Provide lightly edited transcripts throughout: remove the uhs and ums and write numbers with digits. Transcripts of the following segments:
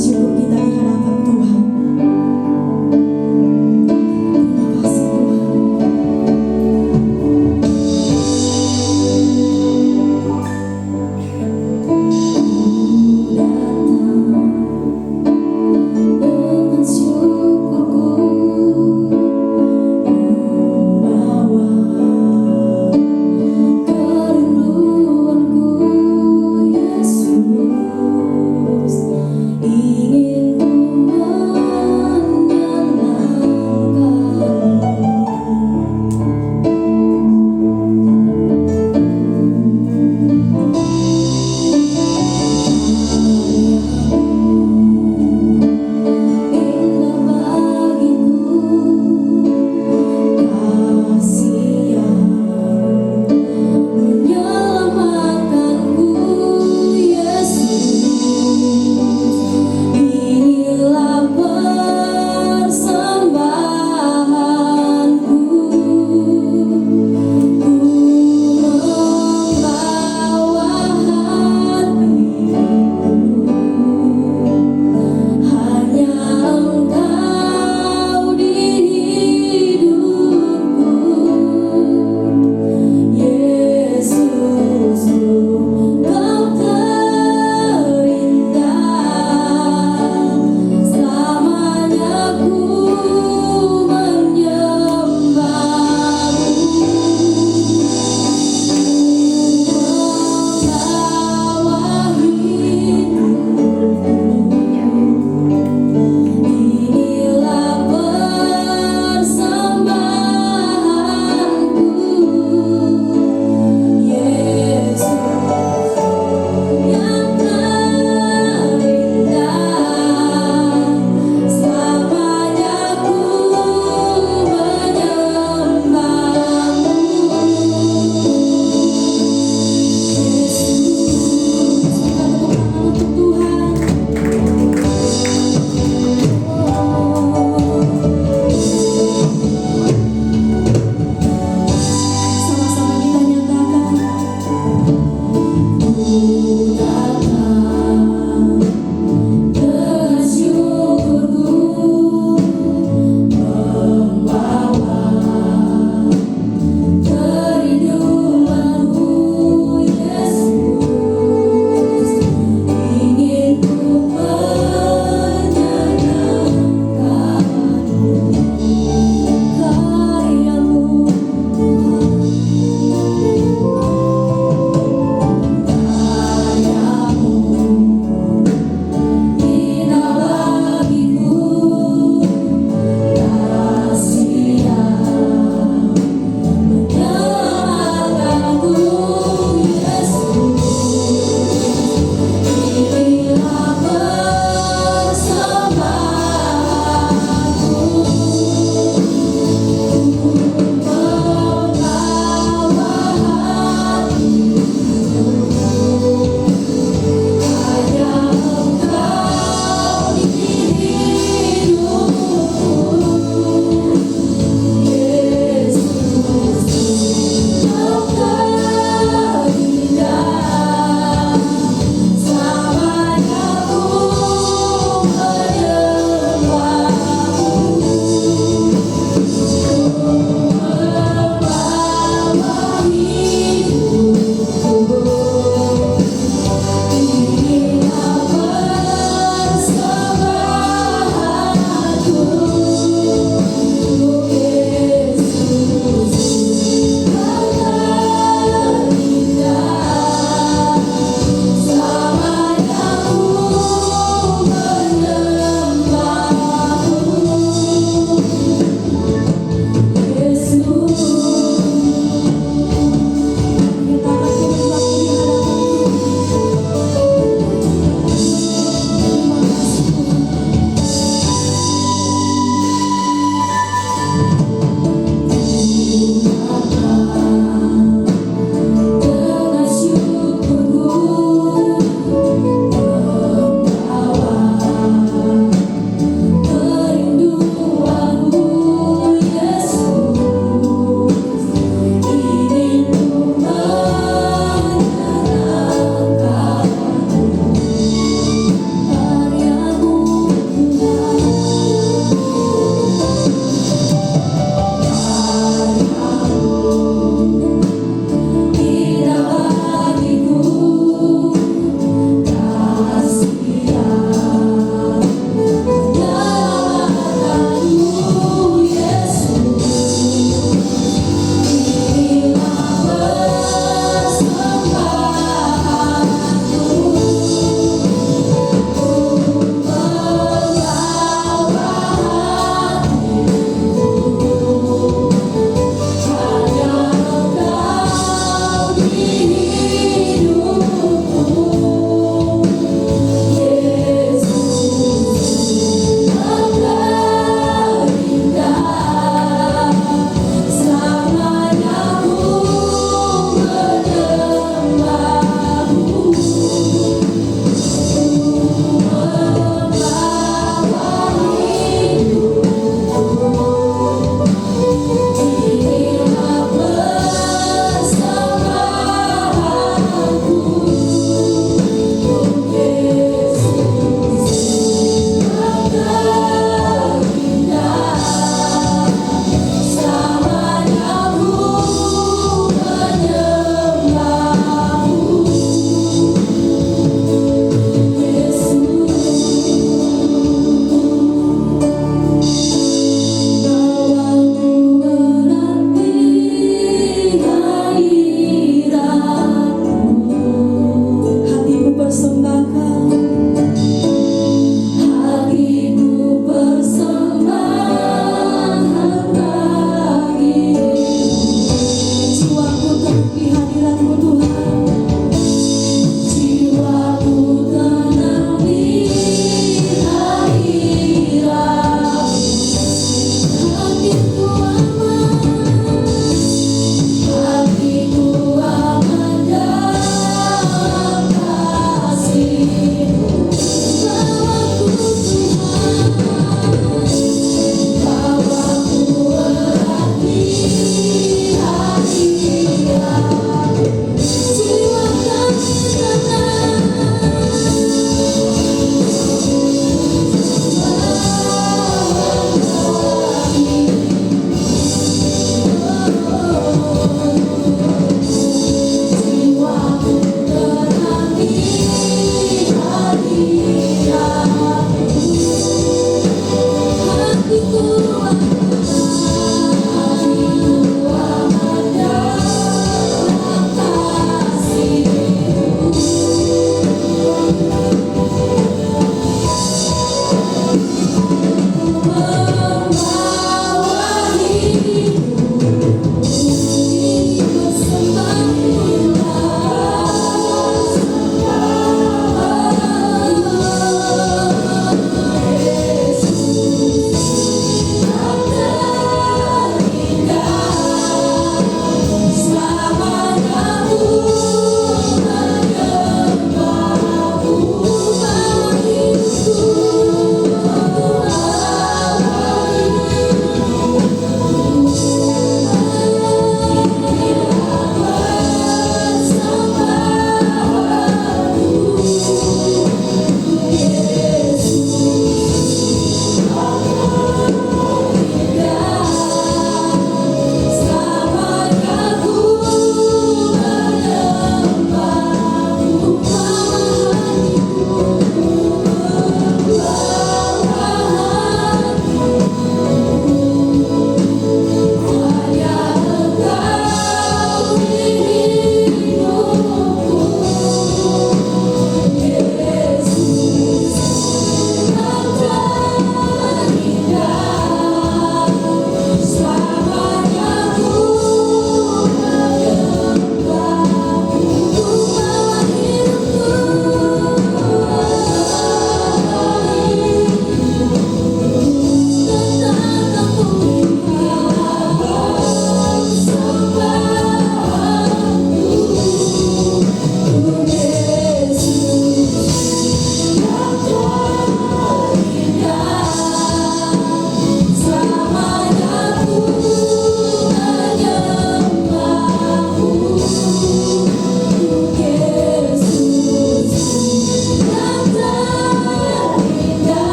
syukur kita di hadapan Tuhan. Terima kasih Tuhan. Dengan syukurku membawa kerinduanku, Yesus ingin ku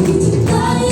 Dicintai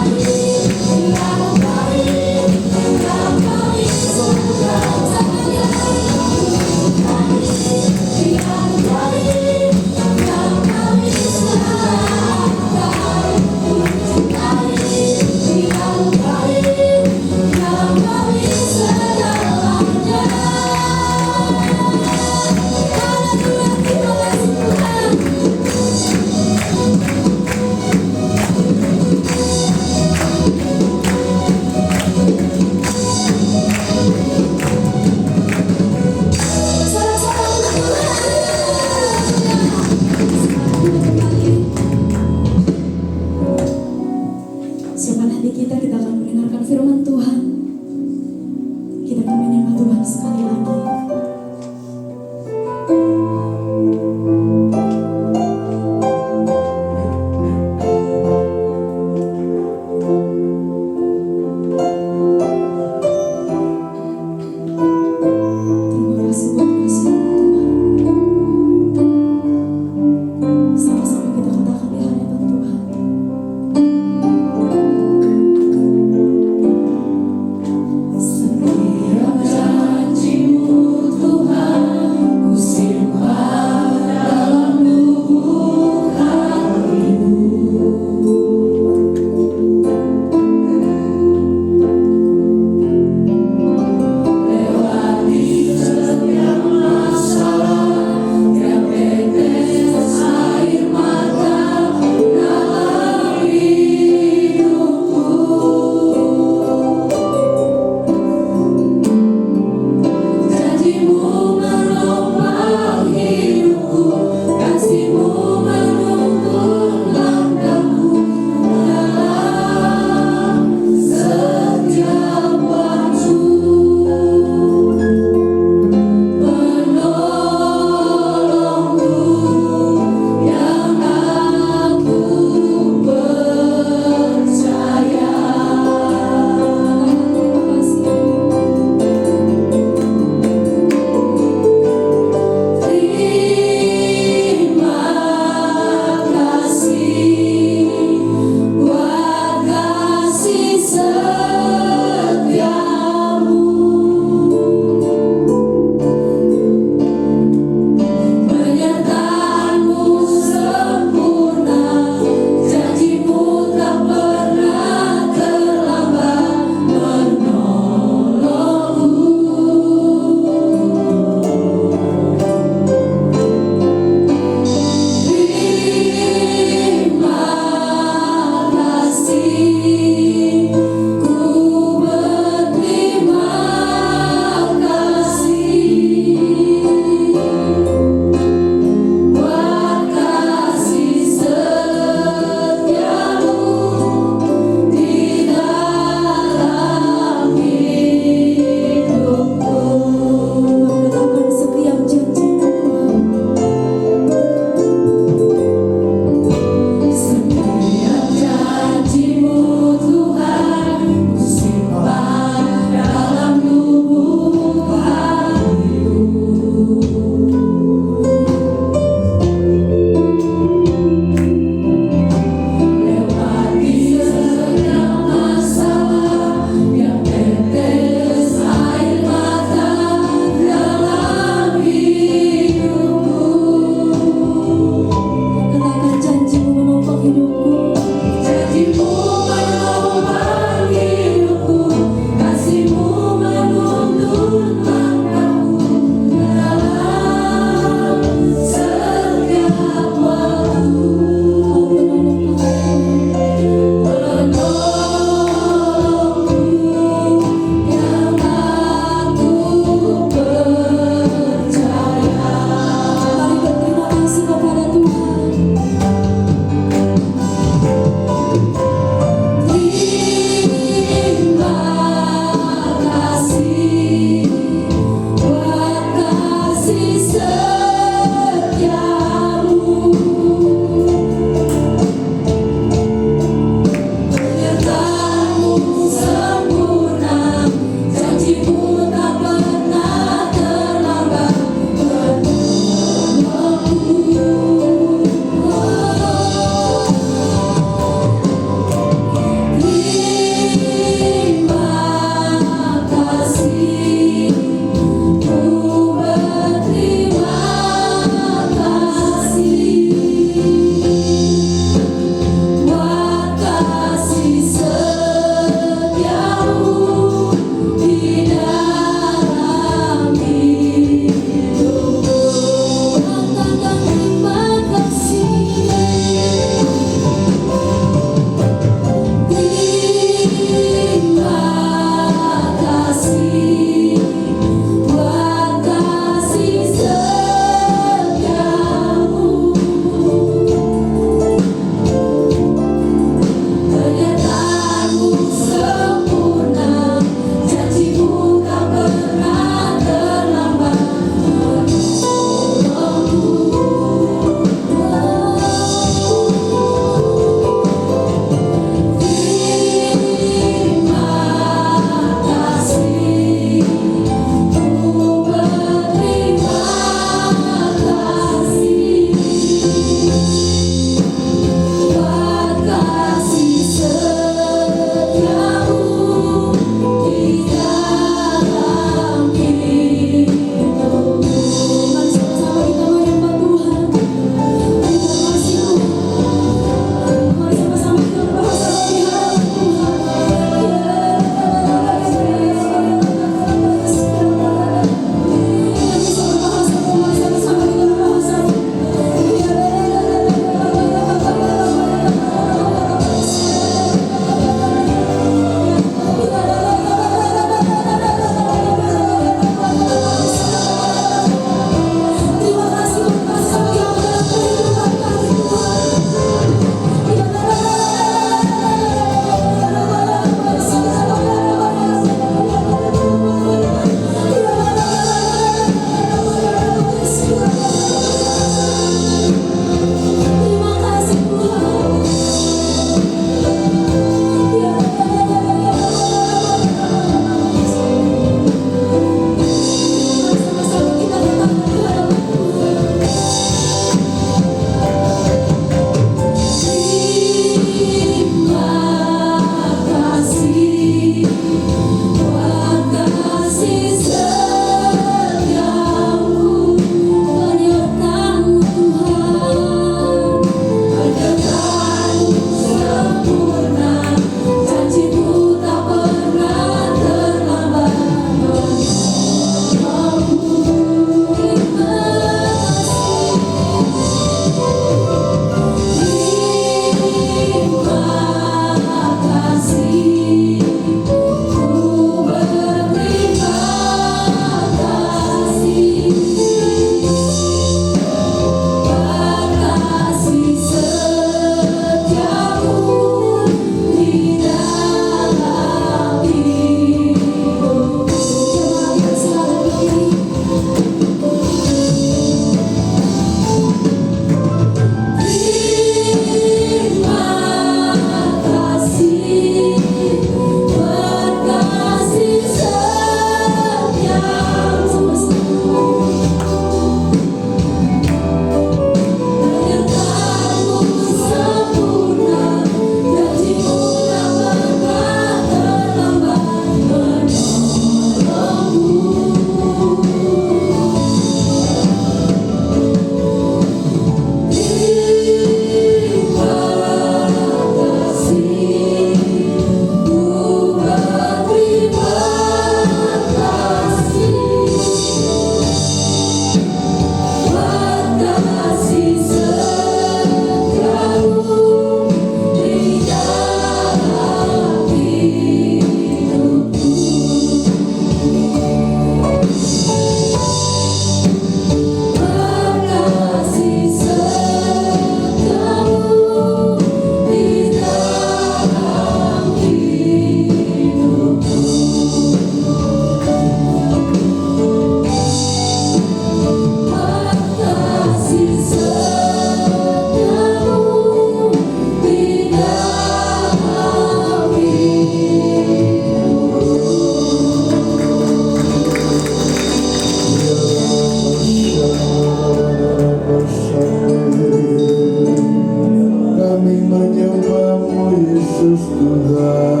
Yesus Tuhan,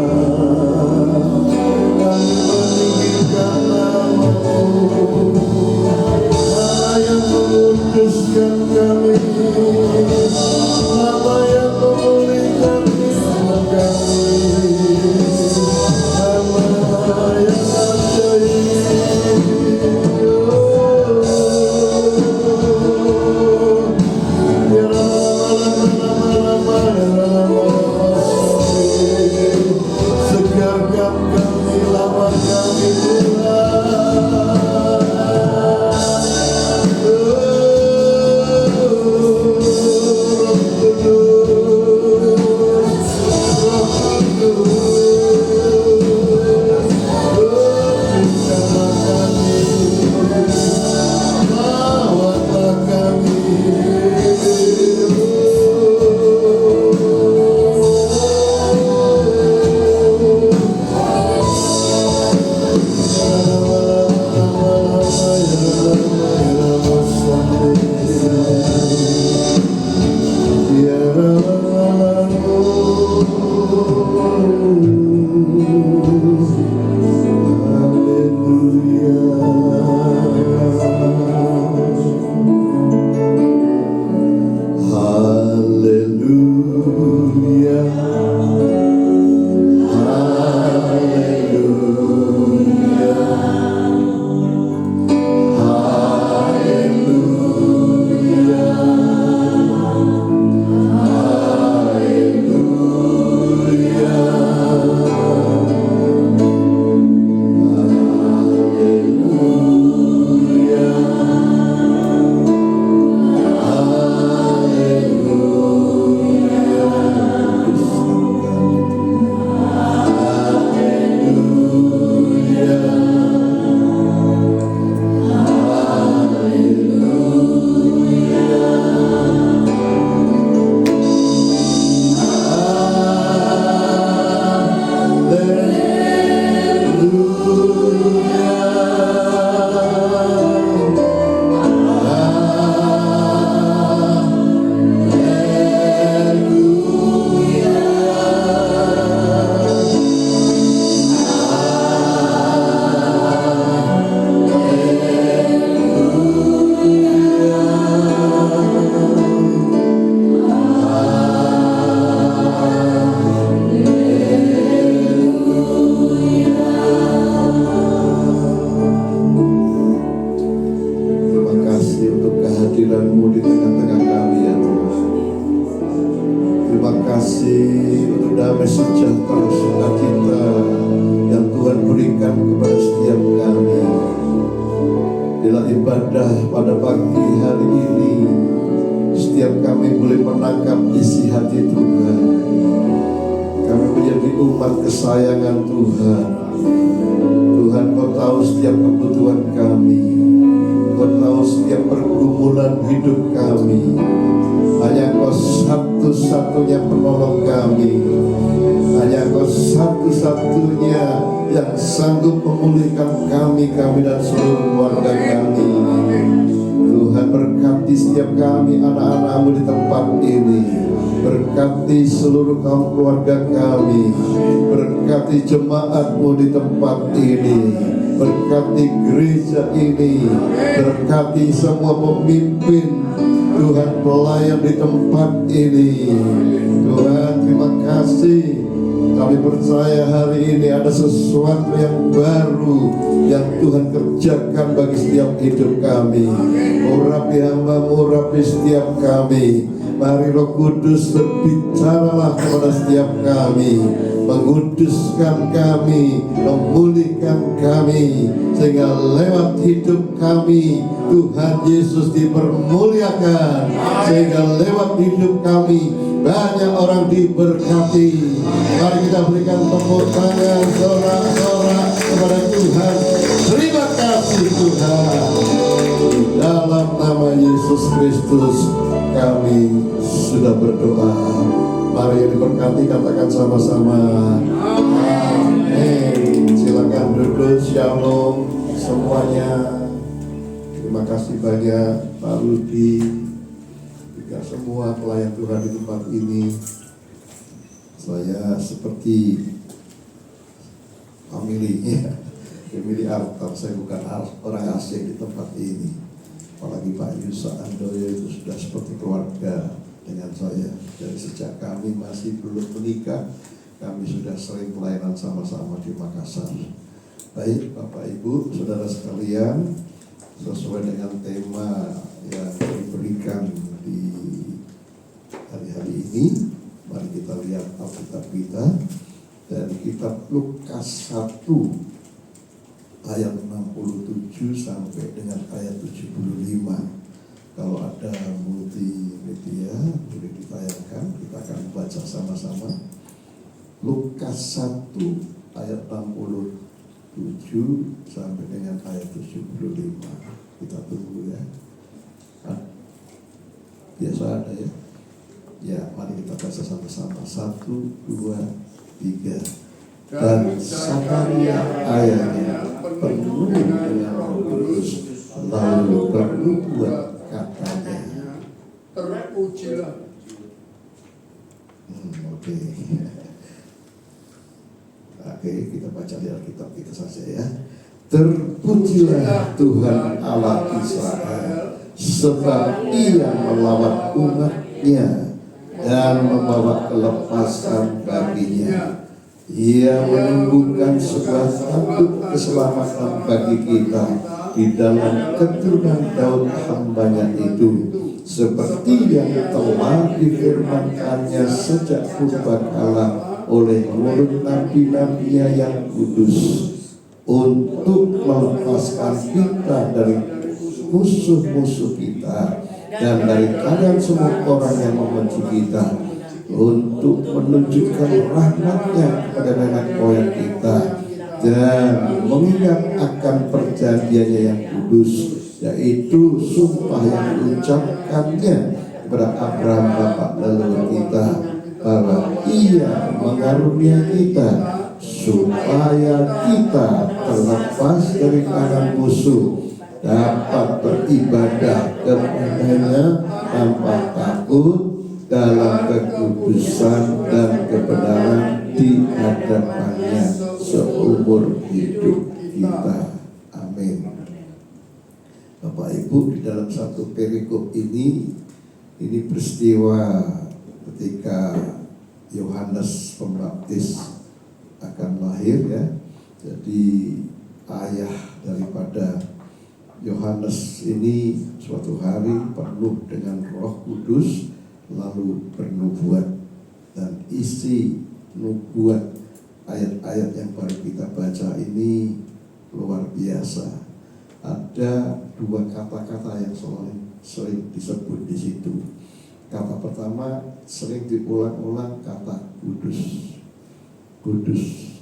kami meninggikan nama-Mu, nama yang menguduskan kami, nama yang memulihkan jiwa kami, nama yang ajaib. Segarkan kami, lawan kami kehadiran-Mu di tengah-tengah kami ya Tuhan. Terima kasih untuk damai sejahtera sukacita yang Tuhan berikan kepada setiap kami. Bila ibadah pada pagi hari ini, setiap kami boleh menangkap isi hati Tuhan. Kami menjadi umat kesayangan Tuhan. Tuhan, Kau tahu setiap kebutuhan kami. Kau tahu setiap pergumulan hidup kami. Hanya Kau satu-satunya penolong kami. Hanya Kau satu-satunya yang sanggup memulihkan kami dan seluruh keluarga kami. Tuhan, berkati setiap kami, anak-anak-Mu di tempat ini. Berkati seluruh kaum keluarga kami. Berkati jemaat-Mu di tempat ini. Berkati gereja ini. Berkati semua pemimpin, Tuhan, pelayan di tempat ini. Tuhan, terima kasih. Kami percaya hari ini ada sesuatu yang baru yang Tuhan kerjakan bagi setiap hidup kami. Urapi hamba-Mu, urapi setiap kami. Mari Roh Kudus berbicaralah kepada setiap kami, menguduskan kami, memulihkan kami, sehingga lewat hidup kami Tuhan Yesus dipermuliakan, sehingga lewat hidup kami banyak orang diberkati. Mari kita berikan tepuk tangan sorak-sorak kepada Tuhan. Terima kasih Tuhan. Dalam nama Yesus Kristus kami sudah berdoa. Mari yang diberkati katakan sama-sama amin. Silakan duduk. Shalom semuanya. Terima kasih banyak Pak Rudi, juga semua pelayan Tuhan di tempat ini. Saya seperti family Arthur, saya bukan orang asing di tempat ini. Apalagi Pak Yusa Andoyo itu sudah seperti keluarga dengan saya. Dari sejak kami masih belum menikah, kami sudah sering pelayanan sama-sama di Makassar. Baik Bapak Ibu, Saudara sekalian, sesuai dengan tema yang diberikan di hari-hari ini, mari kita lihat Alkitab kita dari kitab Lukas 1 ayat 67 sampai dengan ayat 75. Kalau ada multimedia boleh ditayangkan, kita akan baca sama-sama. Lukas 1 ayat 67 sampai dengan ayat 75. Kita tunggu ya. Biasa ada ya. Ya, mari kita baca sama-sama. 1, 2, 3. Dan Sakaria ayahnya penuh dengan Roh Kudus, lalu bernubuat katanya. Terpujilah. Oke, kita baca di Alkitab kita saja ya. Terpujilah Tuhan Allah Israel, sebab Ia melawat umat-Nya dan membawa kelepasan baginya. Ia menumbuhkan sebuah tanduk keselamatan bagi kita di dalam keturunan Daud hamba-Nya itu, seperti yang telah difirmankannya sejak purbakala oleh mulut nabi-nabi-Nya yang kudus, untuk melepaskan kita dari musuh-musuh kita dan dari tangan semua orang yang membenci kita, untuk menunjukkan rahmat-Nya kepada nenek moyang kita dan mengingat akan perjanjiannya yang kudus, yaitu sumpah yang diucapkannya kepada Abraham bapak leluhur kita, bahwa Ia mengaruniai kita supaya kita terlepas dari tangan musuh, dapat beribadah kepada-Nya tanpa takut dalam kekudusan dan kebenaran di hadapan-Nya seumur hidup kita. Amin. Bapak Ibu, di dalam satu perikop ini peristiwa ketika Yohanes Pembaptis akan lahir ya. Jadi ayah daripada Yohanes ini suatu hari penuh dengan Roh Kudus, lalu bernubuat, dan isi nubuat ayat-ayat yang baru kita baca ini luar biasa. Ada dua kata-kata yang sering disebut di situ. Kata pertama sering diulang-ulang, kata kudus, kudus,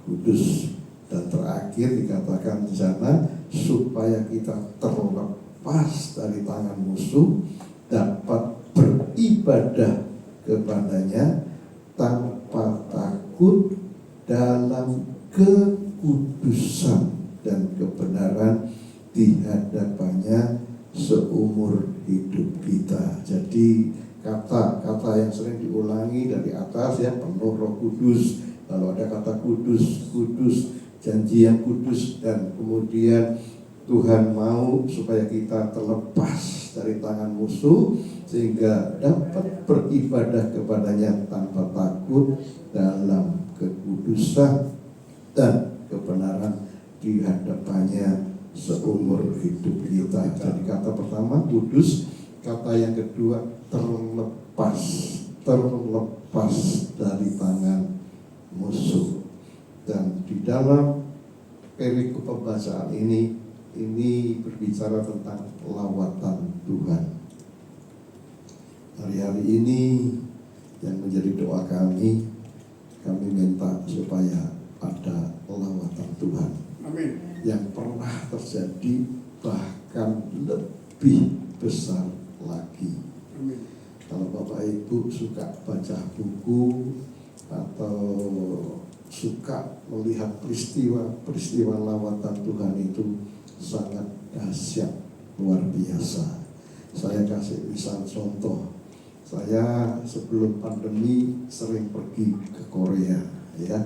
kudus, dan terakhir dikatakan di sana supaya kita terlepas dari tangan musuh, dapat beribadah kepada-Nya tanpa takut dalam kekudusan dan kebenaran di hadapan-Nya seumur hidup kita. Jadi kata-kata yang sering diulangi dari atas ya, penuh Roh Kudus, lalu ada kata kudus, kudus, janji yang kudus, dan kemudian Tuhan mau supaya kita terlepas dari tangan musuh sehingga dapat beribadah kepada-Nya tanpa takut dalam kekudusan dan kebenaran di hadapan-Nya seumur hidup kita. Jadi kata pertama kudus, kata yang kedua terlepas, terlepas dari tangan musuh. Dan di dalam perikop pembacaan ini berbicara tentang lawatan Tuhan. Hari-hari ini yang menjadi doa kami minta supaya ada lawatan Tuhan. Amin. Yang pernah terjadi, bahkan lebih besar lagi. Amin. Kalau Bapak Ibu suka baca buku atau suka melihat peristiwa lawatan Tuhan itu sangat dahsyat, luar biasa. Saya kasih misal contoh. Saya Saya sebelum pandemi sering pergi ke Korea, ya.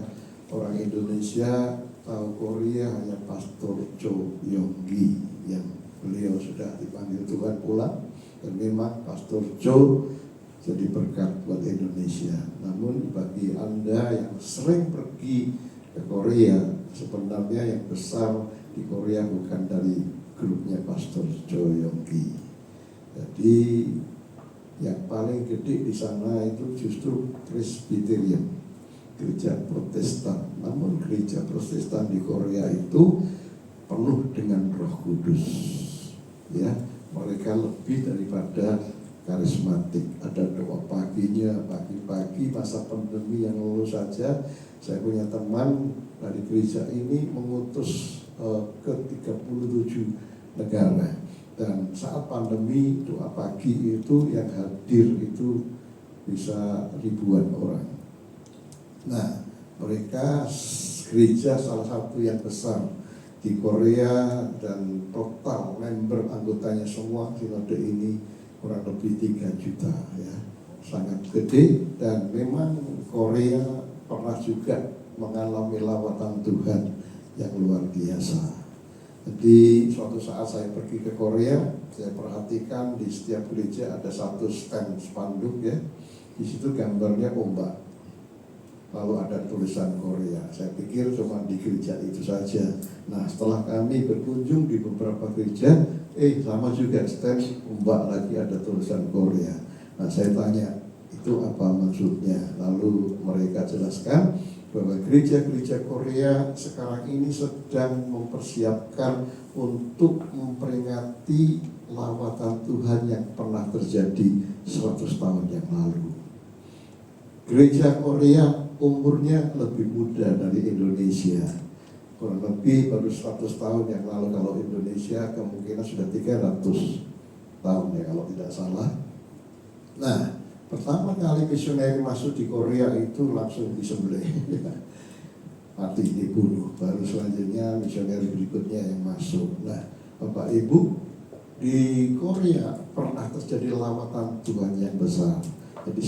Orang Indonesia tahu Korea hanya Pastor Cho Yonggi yang beliau sudah dipanggil Tuhan pulang, dan memang Pastor Cho jadi berkat buat Indonesia. Namun bagi Anda yang sering pergi ke Korea, sebenarnya yang besar di Korea bukan dari grupnya Pastor Cho Yonggi. Jadi yang paling gede di sana itu justru Presbyterian, gereja Protestan. Namun gereja Protestan di Korea itu penuh dengan Roh Kudus. Ya, mereka lebih daripada karismatik. Ada doa paginya, pagi-pagi masa pandemi yang lalu saja. Saya punya teman dari gereja ini mengutus ke 37 negara. Dan saat pandemi doa pagi itu yang hadir itu bisa ribuan orang. Nah, mereka gereja salah satu yang besar di Korea, dan total member anggotanya semua sinode ini kurang lebih 3 juta, ya. Sangat gede, dan memang Korea pernah juga mengalami lawatan Tuhan yang luar biasa. Jadi suatu saat saya pergi ke Korea, saya perhatikan di setiap gereja ada satu stand spanduk, ya. Di situ gambarnya ombak, lalu ada tulisan Korea. Saya pikir cuma di gereja itu saja. Nah, setelah kami berkunjung di beberapa gereja, sama juga stand ombak lagi ada tulisan Korea. Nah, saya tanya, itu apa maksudnya? Lalu mereka jelaskan bahwa gereja-gereja Korea sekarang ini sedang mempersiapkan untuk memperingati lawatan Tuhan yang pernah terjadi 100 tahun yang lalu. Gereja Korea umurnya lebih muda dari Indonesia, kurang lebih baru 100 tahun yang lalu. Kalau Indonesia kemungkinan sudah 300 tahun, ya, kalau tidak salah. Nah, pertama kali misioneri masuk di Korea itu langsung disembelih, mati, dibunuh. Baru selanjutnya misioneri berikutnya yang masuk. Nah, Bapak Ibu, di Korea pernah terjadi lawatan Tuhan yang besar. Jadi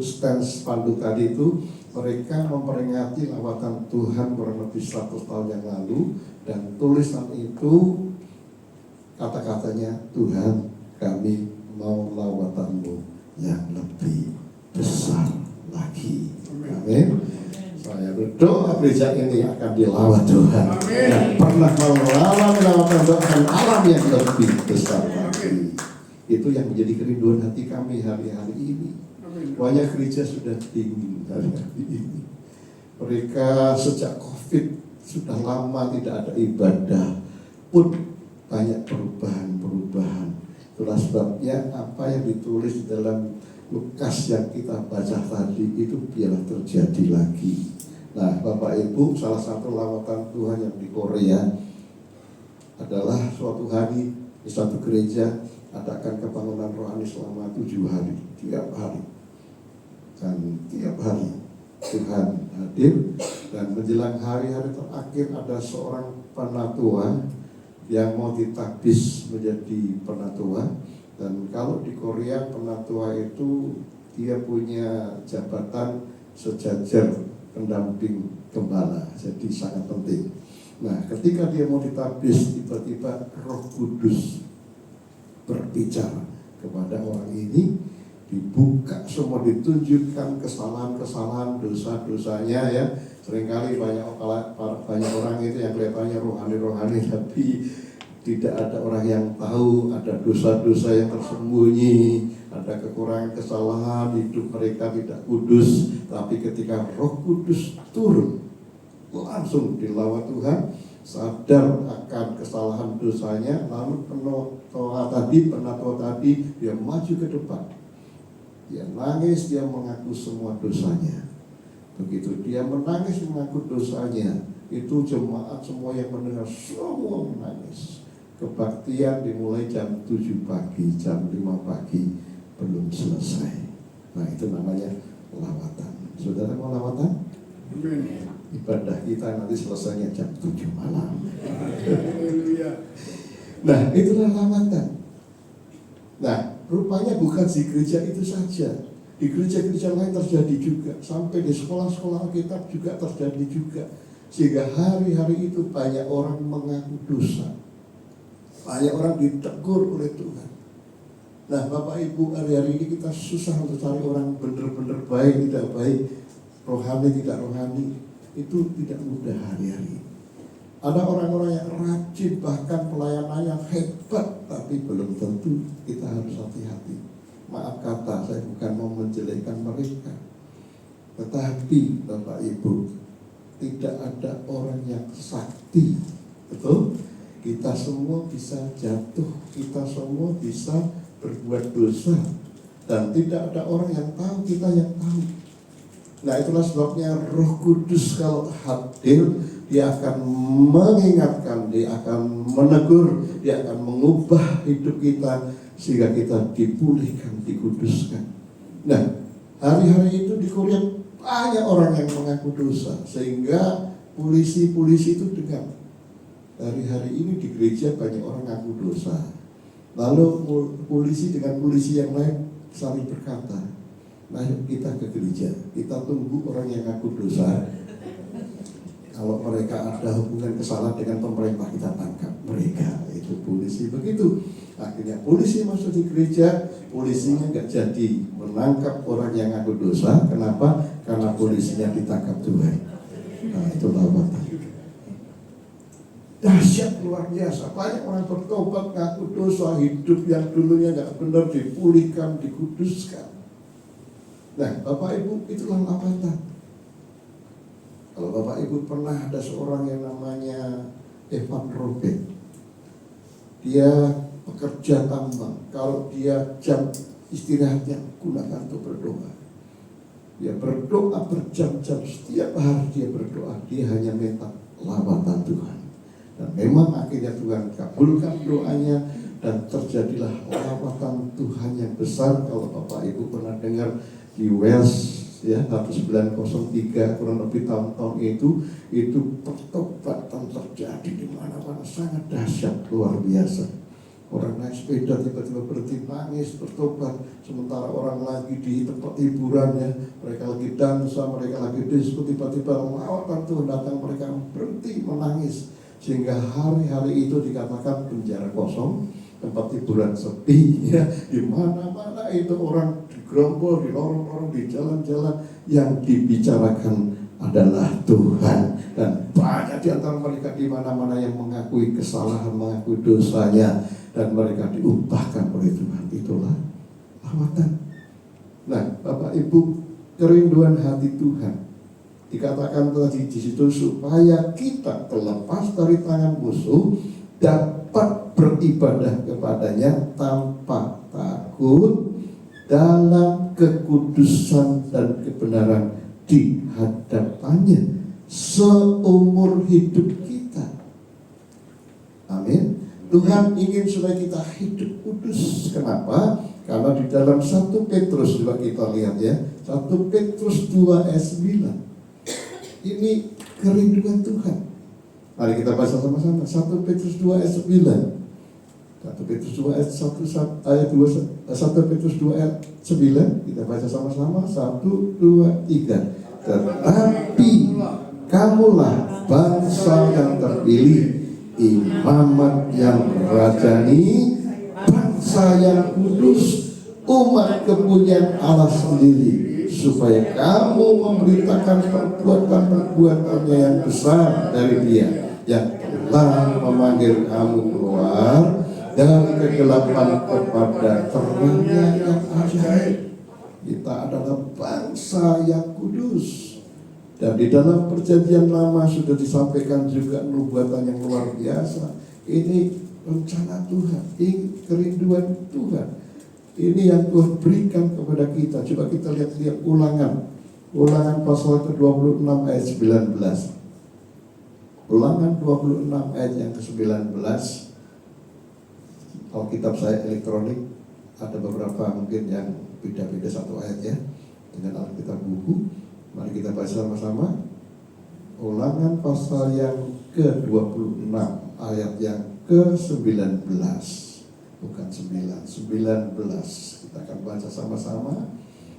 stand spanduk tadi itu mereka memperingati lawatan Tuhan kurang lebih 100 tahun yang lalu, dan tulisan itu kata-katanya, Tuhan, kami mau lawatan-Mu yang lebih besar lagi. Amin. Saya berdoa gereja ini akan dilawat Tuhan. Dan pernah mengalami lawatan Tuhan alam yang lebih besar lagi. Itu yang menjadi kerinduan hati kami hari-hari ini. Banyak gereja sudah dingin hari-hari ini. Mereka sejak COVID sudah lama tidak ada ibadah, pun banyak perubahan-perubahan. Itulah sebabnya apa yang ditulis di dalam Lukas yang kita baca tadi itu biarlah terjadi lagi. Nah, Bapak Ibu, salah satu lawatan Tuhan yang di Korea adalah suatu hari di satu gereja adakan kebangunan rohani selama 7 hari, tiap hari. Dan tiap hari Tuhan hadir, dan menjelang hari-hari terakhir ada seorang penatua yang mau ditabis menjadi penatua. Dan kalau di Korea penatua itu dia punya jabatan sejajar pendamping gembala, jadi sangat penting. Nah, ketika dia mau ditabis, tiba-tiba Roh Kudus berbicara kepada orang ini, dibuka semua, ditunjukkan kesalahan-kesalahan, dosa-dosanya, ya. Seringkali banyak orang itu yang kelihatannya rohani-rohani, tapi tidak ada orang yang tahu ada dosa-dosa yang tersembunyi, ada kekurangan, kesalahan, hidup mereka tidak kudus. Tapi ketika Roh Kudus turun, langsung dilawat Tuhan, sadar akan kesalahan dosanya, lalu penatua tadi dia maju ke depan, dia nangis, dia mengaku semua dosanya. Begitu dia menangis mengaku dosanya, itu jemaat semua yang mendengar semua menangis. Kebaktian dimulai jam 7 pagi, jam 5 pagi belum selesai. Nah, itu namanya lawatan. Saudara mau lawatan? Ibadah kita nanti selesainya jam 7 malam. Nah, itulah lawatan. Nah, rupanya bukan di gereja itu saja. Di gereja-gereja lain terjadi juga. Sampai di sekolah-sekolah Alkitab juga terjadi juga. Sehingga hari-hari itu banyak orang mengaku dosa. Banyak orang ditegur oleh Tuhan. Nah Bapak Ibu, hari-hari ini kita susah untuk cari orang benar-benar baik, tidak baik, rohani, tidak rohani. Itu tidak mudah hari-hari. Ada orang-orang yang rajin, bahkan pelayanannya hebat, tapi belum tentu. Kita harus hati-hati. Maaf kata, saya bukan mau menjelekkan mereka. Tetapi Bapak Ibu, tidak ada orang yang sakti. Betul? Kita semua bisa jatuh, kita semua bisa berbuat dosa. Dan tidak ada orang yang tahu, kita yang tahu. Nah itulah sebabnya Roh Kudus kalau hadir, dia akan mengingatkan, dia akan menegur, dia akan mengubah hidup kita sehingga kita dipulihkan, dikuduskan. Nah hari-hari itu di Korea banyak orang yang mengaku dosa, sehingga polisi-polisi itu dengar. Hari-hari ini di gereja banyak orang mengaku dosa. Lalu polisi dengan polisi yang lain saling berkata, mari kita ke gereja, kita tunggu orang yang ngaku dosa. Kalau mereka ada hubungan kesalahan dengan pemerintah, kita tangkap mereka. Itu polisi begitu. Akhirnya polisi masuk di gereja, polisinya nggak jadi menangkap orang yang ngaku dosa. Kenapa? Karena polisinya ditangkap Tuhan. Nah itu lawatan. Dahsyat luar biasa. Banyak orang bertobat, ngaku dosa, hidup yang dulunya nggak benar dipulihkan, dikuduskan. Nah, Bapak Ibu, itulah lawatan. Kalau Bapak Ibu pernah ada seorang yang namanya Evan Robert, dia pekerja tambang. Kalau dia jam istirahatnya gunakan untuk berdoa. Dia berdoa berjam-jam, setiap hari dia berdoa. Dia hanya minta lawatan Tuhan. Dan memang akhirnya Tuhan kabulkan doanya dan terjadilah lawatan Tuhan yang besar. Kalau Bapak Ibu pernah dengar di Wales ya 1903 kurang lebih tahun-tahun itu pertobatan terjadi di mana-mana, sangat dahsyat luar biasa. Orang naik sepeda tiba-tiba berhenti nangis bertobat, sementara orang lagi di tempat hiburannya, mereka lagi dansa, mereka lagi disko, tiba-tiba lawatan Tuhan datang, mereka berhenti menangis. Sehingga hari-hari itu dikatakan penjara kosong, tempat hiburan sepi, ya, di mana-mana itu orang digerombol, di lorong-lorong, di jalan-jalan, yang dibicarakan adalah Tuhan. Dan banyak di antara mereka di mana-mana yang mengakui kesalahan, mengakui dosanya, dan mereka diubahkan oleh Tuhan. Itulah lawatan. Nah, Bapak Ibu, kerinduan hati Tuhan dikatakan tadi di situ supaya kita terlepas dari tangan musuh dapat beribadah kepadanya tanpa takut dalam kekudusan dan kebenaran di hadapannya seumur hidup kita. Amin. Tuhan ingin supaya kita hidup kudus. Kenapa? Karena di dalam 1 Petrus, coba kita lihat ya, 1 Petrus 2 ayat 9. Ini kerinduan Tuhan. Mari kita baca sama-sama 1 Petrus 2 ayat 9. 1 Petrus 2 ayat 1 Petrus 2 ayat 9. Kita baca sama-sama 1, 2, 3. Tetapi kamulah bangsa yang terpilih, imamat yang rajani, bangsa yang kudus, umat kepunyaan Allah sendiri, supaya kamu memberitakan perbuatan-perbuatannya yang besar dari Dia yang telah memanggil kamu keluar dari kegelapan kepada terangnya yang ajaib. Kita adalah bangsa yang kudus. Dan di dalam perjanjian lama sudah disampaikan juga nubuatan yang luar biasa. Ini rencana Tuhan, ini kerinduan Tuhan. Ini yang Tuhan berikan kepada kita. Coba kita lihat Ulangan pasal ke-26 ayat 19. Ulangan 26 ayat yang ke-19. Alkitab saya elektronik, ada beberapa mungkin yang beda-beda satu ayat ya dengan Alkitab buku. Mari kita baca sama-sama. Ulangan pasal yang ke-26 ayat yang ke-19. bukan 9, 19. Kita akan baca sama-sama.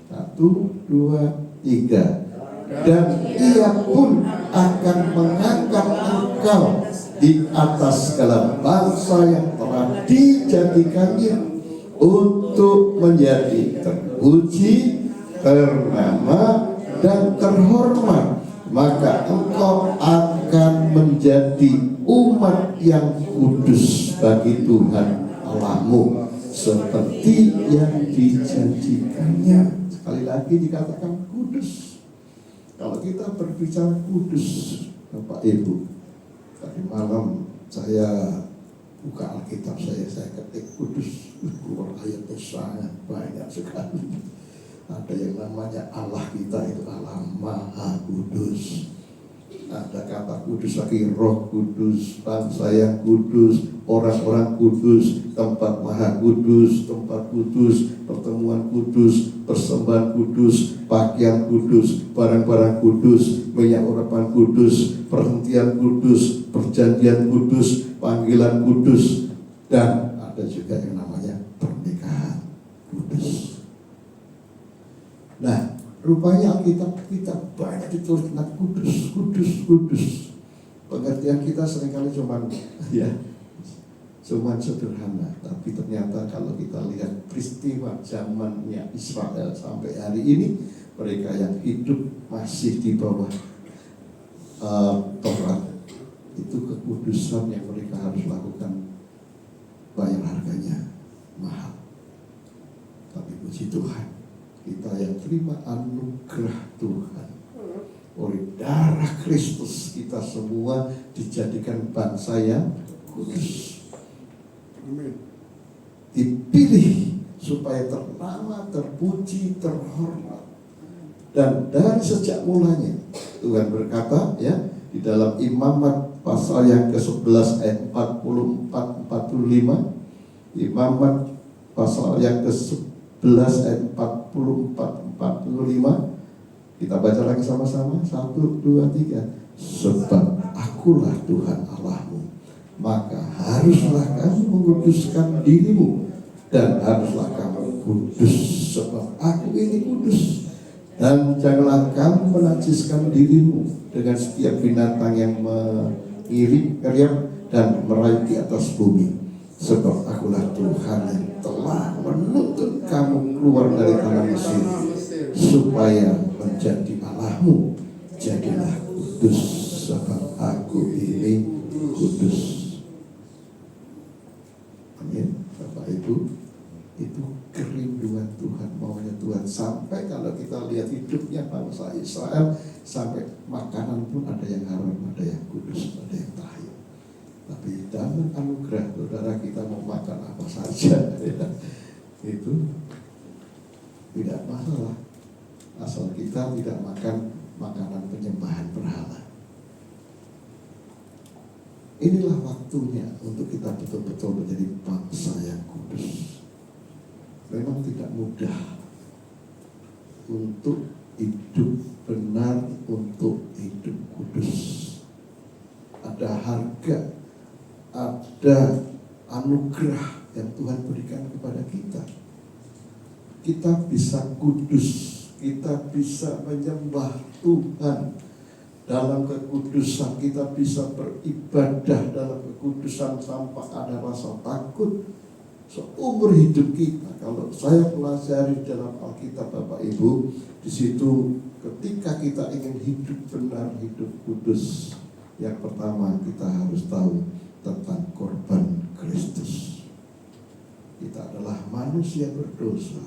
1, 2, 3. Dan ia pun akan mengangkat engkau di atas segala bangsa yang telah dijadikannya untuk menjadi terpuji, ternama, dan terhormat. Maka engkau akan menjadi umat yang kudus bagi Tuhan Allahmu, seperti yang dijanjikannya. Sekali lagi dikatakan kudus. Kalau kita berbicara kudus, Bapak Ibu, tadi malam saya buka Alkitab saya ketik kudus, keluar ayatnya sangat banyak sekali. Ada yang namanya Allah kita itu Allah Maha Kudus. Ada kata kudus lagi, Roh Kudus, bangsa yang kudus, orang-orang kudus, tempat Maha Kudus, tempat kudus, pertemuan kudus, persembahan kudus, pakaian kudus, barang-barang kudus, minyak urapan kudus, perhentian kudus, perjanjian kudus, panggilan kudus, dan ada juga yang namanya pernikahan kudus. Nah, rupanya Alkitab kita banyak ditulis tentang kudus, kudus, kudus. Pengertian kita seringkali cuman sederhana, tapi ternyata kalau kita lihat peristiwa zamannya Israel sampai hari ini, mereka yang hidup masih di bawah Taurat, itu kekudusan yang mereka harus lakukan, bayar harganya mahal. Tapi puji Tuhan, kita yang terima anugerah Tuhan oleh darah Kristus, kita semua dijadikan bangsa yang kudus. Amin. Dipilih supaya ternama, terpuji, terhormat. Dan dari sejak mulanya Tuhan berkata ya di dalam Imamat pasal yang ke-11 ayat 44-45, Imamat pasal yang ke-11 ayat 44-45, kita baca lagi sama-sama. 1, 2, 3. Sebab akulah Tuhan Allahmu, maka haruslah kamu menguduskan dirimu, dan haruslah kamu kudus, sebab aku ini kudus. Dan janganlah kamu menajiskan dirimu dengan setiap binatang yang mengiring, dan meraih di atas bumi. Sebab akulah Tuhan yang telah menuntun kamu keluar dari tanah Mesir, supaya menjadi Allahmu. Jadilah kudus, sebab aku ini kudus. Amin. Bapak Ibu, itu kerinduan Tuhan, maunya Tuhan. Sampai kalau kita lihat hidupnya bangsa Israel, sampai makanan pun ada yang haram, ada yang kudus, ada yang tahir. Tapi dalam anugerah, saudara, kita mau makan apa saja ya, itu tidak masalah, asal kita tidak makan makanan penyembahan berhala. Inilah waktunya untuk kita betul-betul menjadi bangsa yang kudus. Memang tidak mudah untuk hidup benar, untuk hidup kudus. Ada harga, ada anugerah yang Tuhan berikan kepada kita. Kita bisa kudus, kita bisa menyembah Tuhan dalam kekudusan, kita bisa beribadah dalam kekudusan tanpa ada rasa takut seumur hidup kita. Kalau saya pelajari dalam Alkitab, Bapak Ibu, di situ ketika kita ingin hidup benar, hidup kudus, yang pertama kita harus tahu tentang korban Kristus. Kita adalah manusia berdosa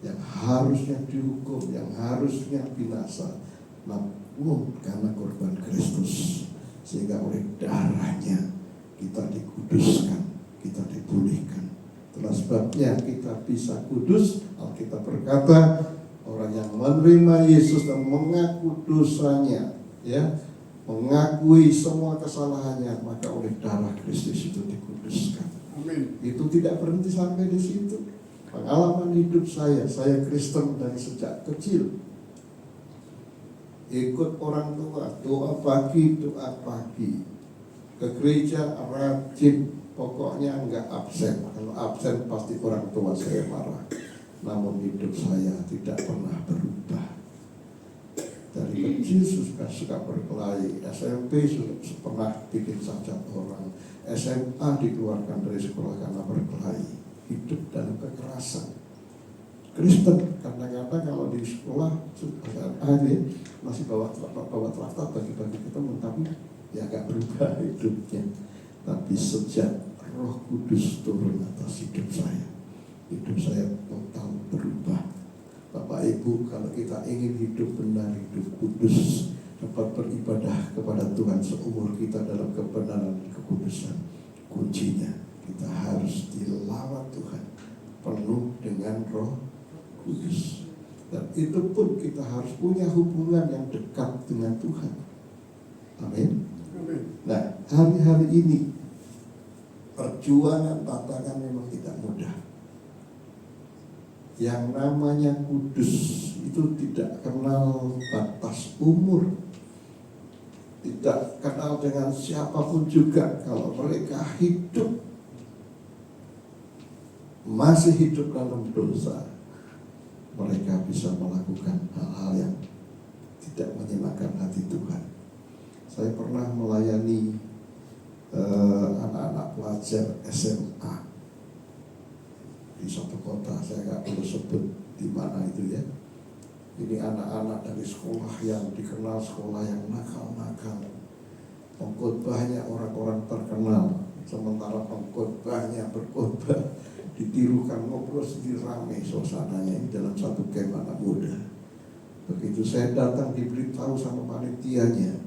yang harusnya dihukum, yang harusnya binasa, namun karena korban Kristus, sehingga oleh darahnya kita dikuduskan, kita dipulihkan. Itulah sebabnya kita bisa kudus. Alkitab berkata, orang yang menerima Yesus dan mengaku dosanya, ya, mengakui semua kesalahannya, maka oleh darah Kristus itu dikuduskan. Amin. Itu tidak berhenti sampai di situ. Pengalaman hidup saya Kristen dari sejak kecil. Ikut orang tua, doa pagi, ke gereja rajin, pokoknya nggak absen. Kalau absen pasti orang tua saya marah. Namun hidup saya tidak pernah berubah. Dari kecil suka berkelahi, SMP sudah pernah bikin cacat orang, SMA dikeluarkan dari sekolah karena berkelahi, hidup dalam kekerasan. Kristen kadang-kadang kalau di sekolah masih bawa traktat bagi-bagi ke teman, tapi ya gak berubah hidupnya. Tapi sejak Roh Kudus turun atas hidup saya total berubah. Bapak Ibu, kalau kita ingin hidup benar, hidup kudus, dapat beribadah kepada Tuhan seumur kita dalam kebenaran dan kekudusan, kuncinya kita harus dilawat Tuhan penuh dengan Roh Kudus. Dan itu pun kita harus punya hubungan yang dekat dengan Tuhan. Amin. Nah, hari-hari ini perjuangan tantangan memang tidak mudah. Yang namanya kudus itu tidak kenal batas umur, tidak kenal dengan siapapun juga. Kalau mereka masih hidup dalam dosa, mereka bisa melakukan hal-hal yang tidak menyenangkan hati Tuhan. Saya pernah melayani anak-anak pelajar SMA di suatu kota, saya nggak perlu sebut di mana itu ya. Ini anak-anak dari sekolah yang dikenal sekolah yang nakal-nakal. Pengkhotbahnya orang-orang terkenal, sementara pengkhotbahnya berkhotbah ditirukan, ngobrol sendiri, ramai suasananya ini dalam satu camp anak muda. Begitu saya datang diberitahu sama panitianya,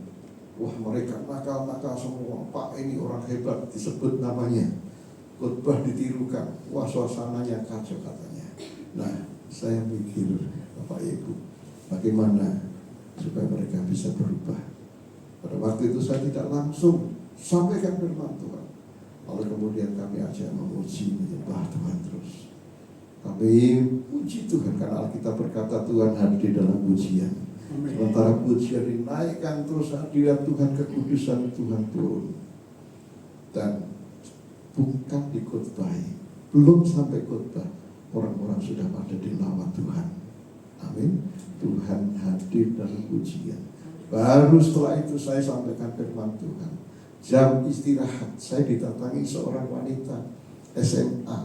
wah mereka nakal-nakal semua, Pak ini orang hebat, disebut namanya. Khotbah ditirukan, wah suasananya kacau katanya. Nah, saya mikir, Bapak Ibu, bagaimana supaya mereka bisa berubah. Pada waktu itu saya tidak langsung sampaikan firman Tuhan. Lalu kemudian kami ajak memuji, menyembah Tuhan terus. Tapi puji Tuhan, karena Alkitab berkata Tuhan hadir dalam pujian. Sementara pujian dinaikkan terus, hadirat Tuhan, kekudusan Tuhan turun. Dan bukan dikhotbahi, belum sampai khotbah, orang-orang sudah pada dilawat Tuhan. Amin. Tuhan hadir dalam pujian. Baru setelah itu saya sampaikan firman Tuhan. Jam istirahat saya didatangi seorang wanita SMA,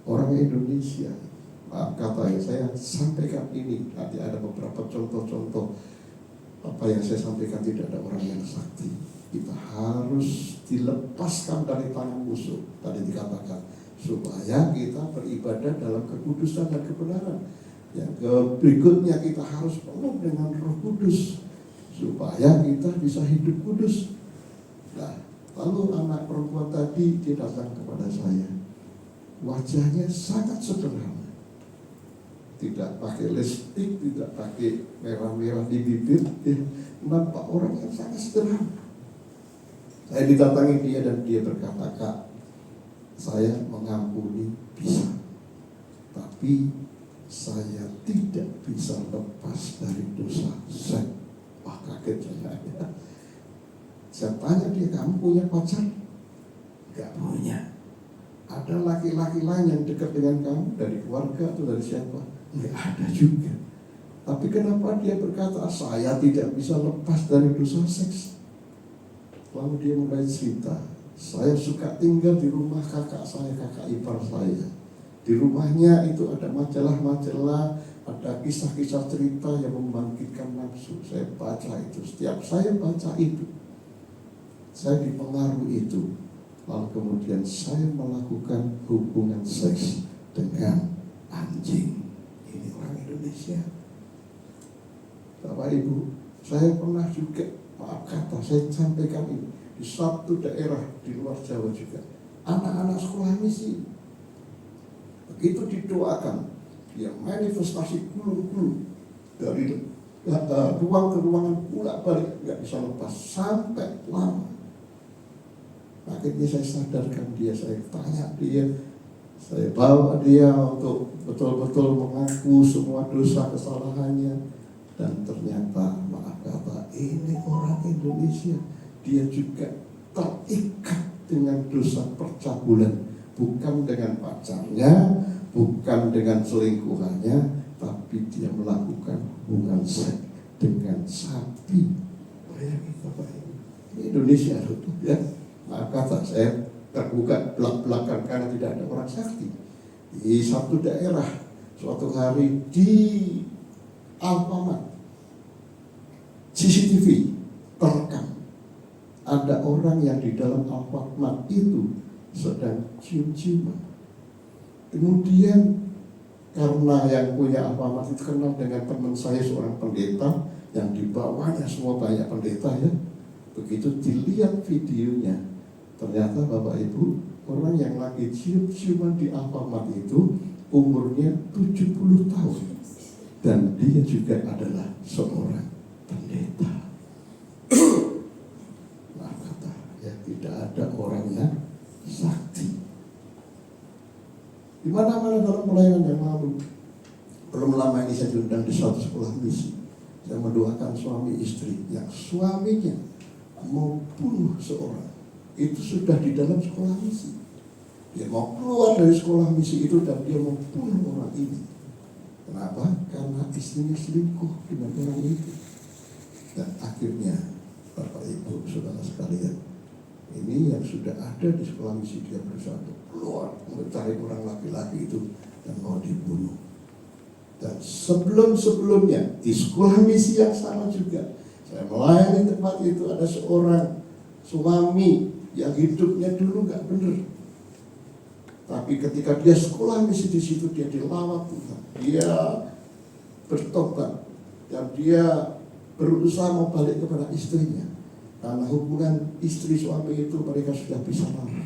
orang Indonesia. Maaf katanya, saya sampaikan ini. Nanti ada beberapa contoh-contoh apa yang saya sampaikan. Tidak ada orang yang sakti. Kita harus dilepaskan dari tangan musuh. Tadi dikatakan supaya kita beribadah dalam kekudusan dan kebenaran. Yang berikutnya kita harus penuh dengan Roh Kudus supaya kita bisa hidup kudus. Nah, lalu anak perempuan tadi dia datang kepada saya. Wajahnya sangat sederhana, tidak pakai lipstik, tidak pakai merah-merah di bibir, nampak orang yang sangat sederhana. Saya didatangi dia dan dia berkata, Kak, saya mengampuni bisa, tapi saya tidak bisa lepas dari dosa seks. Wah, kaget saya. Saya tanya dia, kamu punya pacar? Gak punya. Ada laki-laki lain yang dekat dengan kamu dari keluarga atau dari siapa? Gak ada juga. Tapi kenapa dia berkata, saya tidak bisa lepas dari dosa seks? Lalu dia mulai cerita, saya suka tinggal di rumah kakak saya, kakak ipar saya. Di rumahnya itu ada majalah-majalah, ada kisah-kisah cerita yang membangkitkan nafsu. Saya baca itu, setiap saya baca itu, saya dipengaruhi itu. Lalu kemudian saya melakukan hubungan seks dengan anjing. Ini orang Indonesia. Bapak Ibu, saya pernah juga, maaf kata, saya sampaikan ini di satu daerah di luar Jawa juga. Anak-anak sekolah misi, begitu didoakan, dia manifestasi gulu-gulu dari ruang ke ruangan, pulak balik, nggak bisa lepas sampai lama. Akhirnya saya sadarkan dia, saya tanya dia, saya bawa dia untuk betul-betul mengaku semua dosa kesalahannya. Dan ternyata, maaf kata, ini orang Indonesia, dia juga terikat dengan dosa percabulan, bukan dengan pacarnya, bukan dengan selingkuhannya, tapi dia melakukan hubungan seks dengan sapi. Bayangin Bapak Ibu, ini Indonesia loh, ya. Maaf kata saya terbuka belak-belakan karena tidak ada orang sakti. Di satu daerah, suatu hari di Alfamart, CCTV terekam ada orang yang di dalam Alfamart itu sedang cium-ciuman. Kemudian karena yang punya Alfamart itu kenal dengan teman saya seorang pendeta, yang di bawahnya semua banyak pendeta ya. Begitu dilihat videonya, ternyata Bapak Ibu, orang yang lagi cium-ciuman di Alfamart itu umurnya 70 tahun. Dan dia juga adalah seorang pendeta. Nah kata, ya tidak ada orang yang sakti. Di mana-mana dalam pelayanan yang lalu, belum lama ini saya diundang di suatu sekolah misi. Saya mendoakan suami istri yang suaminya mau bunuh seorang. Itu sudah di dalam sekolah misi. Dia mau keluar dari sekolah misi itu dan dia mau bunuh orang ini. Kenapa? Karena istrinya selingkuh dengan orang itu. Dan akhirnya Bapak Ibu saudara sekalian, ini yang sudah ada di sekolah misi, dia berusaha untuk keluar mencari orang laki-laki itu dan mau dibunuh. Dan sebelum-sebelumnya di sekolah misi yang sama juga, saya melayani tempat itu, ada seorang suami yang hidupnya dulu nggak benar. Tapi ketika dia sekolah misi di situ, dia dilawat Tuhan, dia bertobat dan dia berusaha mau balik kepada istrinya. Karena hubungan istri suami itu mereka sudah bisa lama.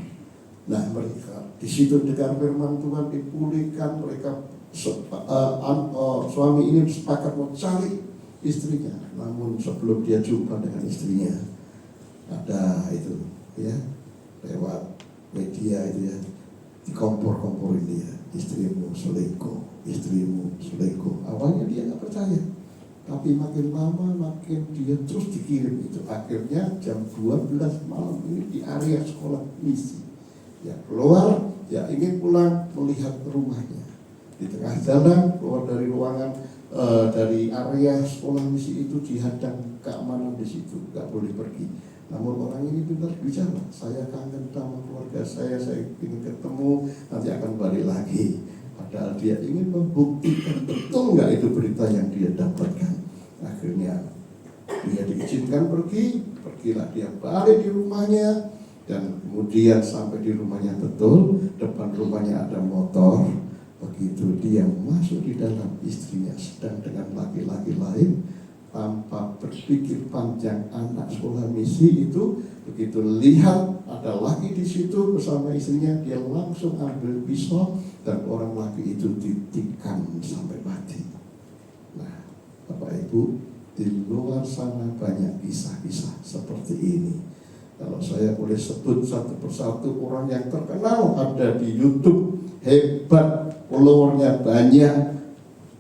Nah mereka di situ dengan firman Tuhan dipulihkan, mereka suami ini sepakat mau cari istrinya. Namun sebelum dia jumpa dengan istrinya, ada itu ya lewat media itu ya, dikompor-komporin dia, istrimu selingkuh. Awalnya dia nggak percaya, tapi makin lama makin dia terus dikirim itu. Akhirnya jam 12 malam ini di area sekolah misi, ya keluar, ya ingin pulang melihat rumahnya. Di tengah jalan keluar dari ruangan dari area sekolah misi itu dihadang keamanan di situ, nggak boleh pergi. Namun orang ini benar bicara, saya kangen sama keluarga saya ingin ketemu, nanti akan balik lagi. Padahal dia ingin membuktikan betul nggak itu berita yang dia dapatkan. Akhirnya dia diizinkan pergilah dia balik di rumahnya. Dan kemudian sampai di rumahnya betul, depan rumahnya ada motor. Begitu dia masuk di dalam, istrinya sedang dengan laki-laki lain. Tanpa berpikir panjang, anak sekolah misi itu begitu lihat ada laki di situ bersama istrinya, dia langsung ambil pisau dan orang laki itu ditikam sampai mati. Nah, Bapak Ibu, di luar sana banyak kisah-kisah seperti ini. Kalau saya boleh sebut satu persatu orang yang terkenal ada di YouTube, hebat, followernya banyak,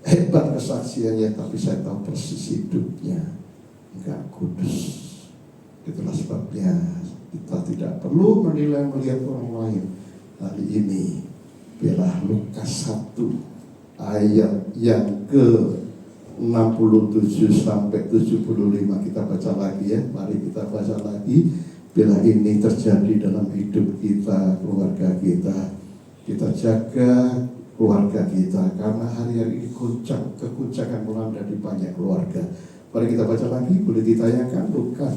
hebat kesaksiannya, tapi saya tahu persis hidupnya enggak kudus. Itulah sebabnya kita tidak perlu menilai melihat orang lain. Hari ini biarlah Lukas 1 ayat yang ke 67 sampai 75 kita baca lagi ya. Mari kita baca lagi. Bila ini terjadi dalam hidup kita, keluarga kita, kita jaga keluarga kita, karena hari-hari ini keguncangan melanda di banyak keluarga. Mari kita baca lagi, boleh ditayangkan Lukas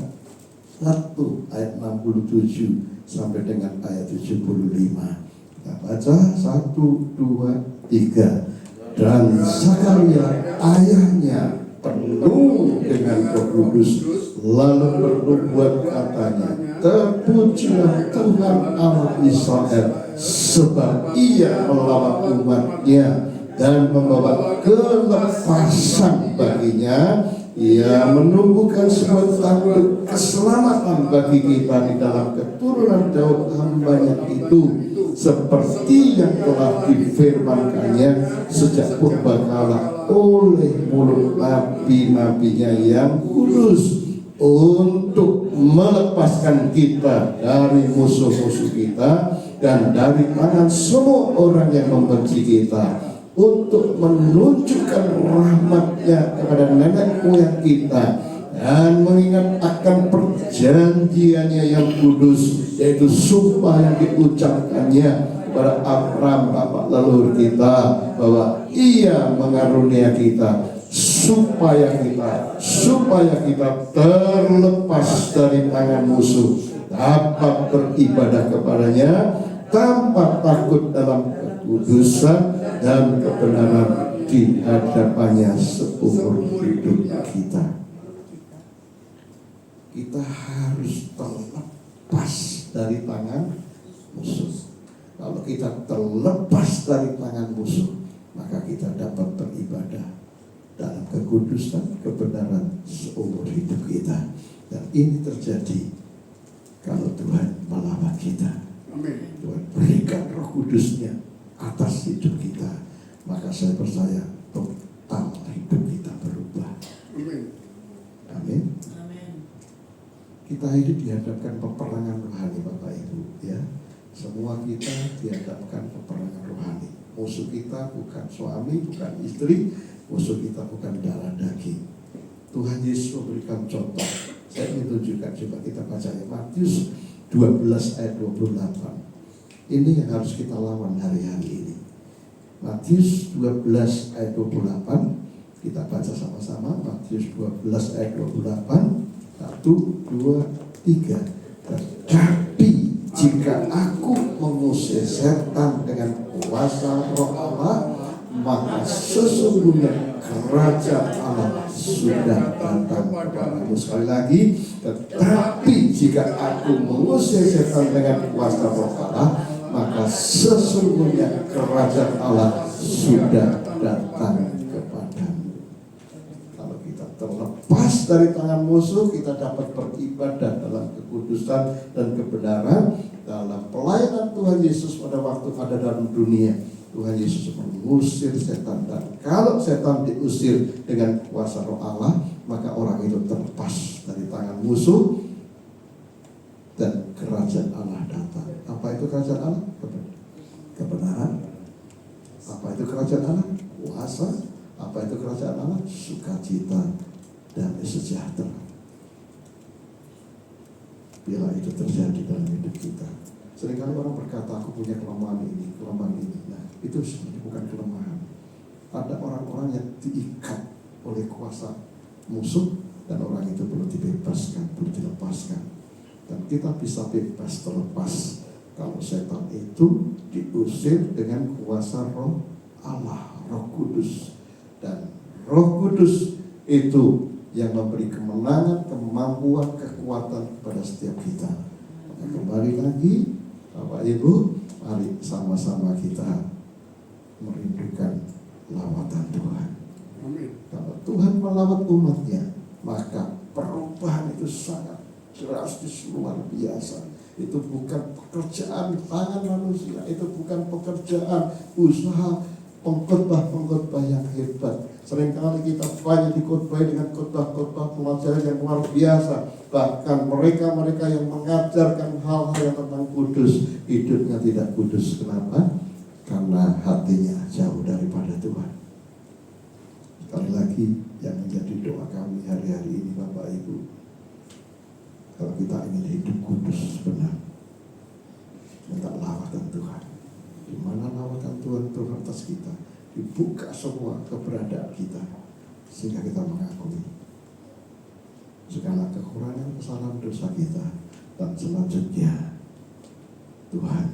1 ayat 67 sampai dengan ayat 75. Kita baca 1, 2, 3. Dan Zakaria ayahnya penuh dengan Roh Kudus, lalu bernubuat katanya, terpujilah Tuhan Allah Israel, sebab ia melawat umatnya dan membawa kelepasan baginya. Ia menumbuhkan sebuah tanduk keselamatan bagi kita di dalam keturunan Daud hambanya itu, seperti yang telah difirmankannya sejak purbakala oleh mulut nabi-nabinya yang kudus, untuk melepaskan kita dari musuh-musuh kita dan dari tangan semua orang yang membenci kita, untuk menunjukkan rahmat-Nya kepada nenek moyang kita dan mengingat akan perjanjiannya yang kudus, yaitu sumpah yang diucapkannya kepada Abraham bapak leluhur kita, bahwa Ia mengarunia kita supaya kita terlepas dari tangan musuh, dapat beribadah kepadanya tanpa takut dalam kekudusan dan kebenaran di hadapannya seumur hidup kita. Kita harus terlepas dari tangan musuh. Kalau kita terlepas dari tangan musuh, maka kita dapat beribadah dalam kekudusan, kebenaran seumur hidup kita. Dan ini terjadi kalau Tuhan melawat kita. Amin. Tuhan berikan Roh Kudus-Nya atas hidup kita, maka saya percaya total hidup kita berubah. Amin. Amin. Kita hidup dihadapkan peperangan rohani, Bapak Ibu, ya. Semua kita dihadapkan peperangan rohani. Musuh kita bukan suami, bukan istri, musuh kita bukan darah daging. Tuhan Yesus memberikan contoh. Saya ingin tunjukkan, coba kita baca ya, Matius 12 ayat 28. Ini yang harus kita lawan hari-hari ini. Matius 12 ayat 28. Kita baca sama-sama. Matius 12 ayat 28. 1, 2, 3. Tetapi jika aku mengusir setan dengan kuasa Roh Allah, maka sesungguhnya kerajaan Allah sudah datang kepadamu. Sekali lagi, tetapi jika aku mengusir setan dengan kuasa Roh Allah, maka sesungguhnya kerajaan Allah sudah datang kepadamu. Kalau kita terlepas dari tangan musuh, kita dapat beribadah dalam kekudusan dan kebenaran dalam pelayanan Tuhan Yesus pada waktu ada dalam dunia. Tuhan Yesus mengusir setan, dan kalau setan diusir dengan kuasa Roh Allah, maka orang itu terlepas dari tangan musuh dan kerajaan Allah datang. Apa itu kerajaan Allah? Kebenaran. Apa itu kerajaan Allah? Kuasa. Apa itu kerajaan Allah? Sukacita dan sejahtera. Bila itu terjadi dalam hidup kita. Seringkali orang berkata, aku punya kelemahan ini, kelemahan ini. Nah, itu sebenarnya bukan kelemahan. Ada orang-orang yang diikat oleh kuasa musuh, dan orang itu perlu dibebaskan, perlu dilepaskan. Dan kita bisa bebas terlepas kalau setan itu diusir dengan kuasa Roh Allah, Roh Kudus. Dan Roh Kudus itu yang memberi kemenangan, kemampuan, kekuatan kepada setiap kita. Maka kembali lagi, Bapak Ibu, mari sama-sama kita merindukan lawatan Tuhan. Amin. Kalau Tuhan melawat umatnya, maka perubahan itu sangat drastis, luar biasa. Itu bukan pekerjaan tangan manusia, itu bukan pekerjaan usaha pengkhotbah yang hebat. Seringkali kita banyak dikhotbah dengan khotbah-khotbah pelajaran yang luar biasa. Bahkan mereka-mereka yang mengajarkan hal-hal yang tentang kudus, hidupnya tidak kudus. Kenapa? Karena hatinya jauh daripada Tuhan. Sekali lagi, yang menjadi doa kami hari-hari ini, Bapak Ibu, kalau kita ingin hidup kudus benar, minta lawatan Tuhan. Di mana lawatan Tuhan turun atas kita, dibuka semua keberadaan kita, sehingga kita mengakui segala kekurangan, kesalahan, dosa kita. Dan selanjutnya Tuhan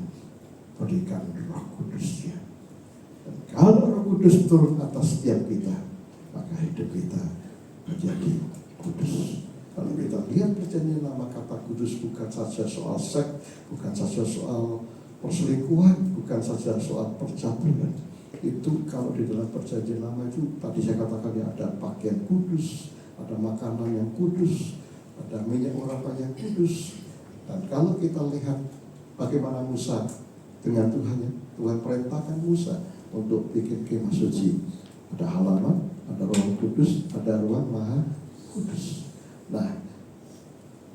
berikan Roh Kudus-Nya. Dan kalau Roh Kudus turun atas setiap kita, maka hidup kita menjadi kudus. Kalau kita lihat perjanjian lama, kata kudus bukan saja soal seks, bukan saja soal perselingkuhan, bukan saja soal percabulan. Itu kalau di dalam perjanjian lama itu, tadi saya katakan ya, ada pakaian kudus, ada makanan yang kudus, ada minyak urapan yang kudus. Dan kalau kita lihat bagaimana Musa dengan Tuhan, Tuhan perintahkan Musa untuk bikin kemah suci. Ada halaman, ada ruang kudus, ada ruang maha kudus. Nah,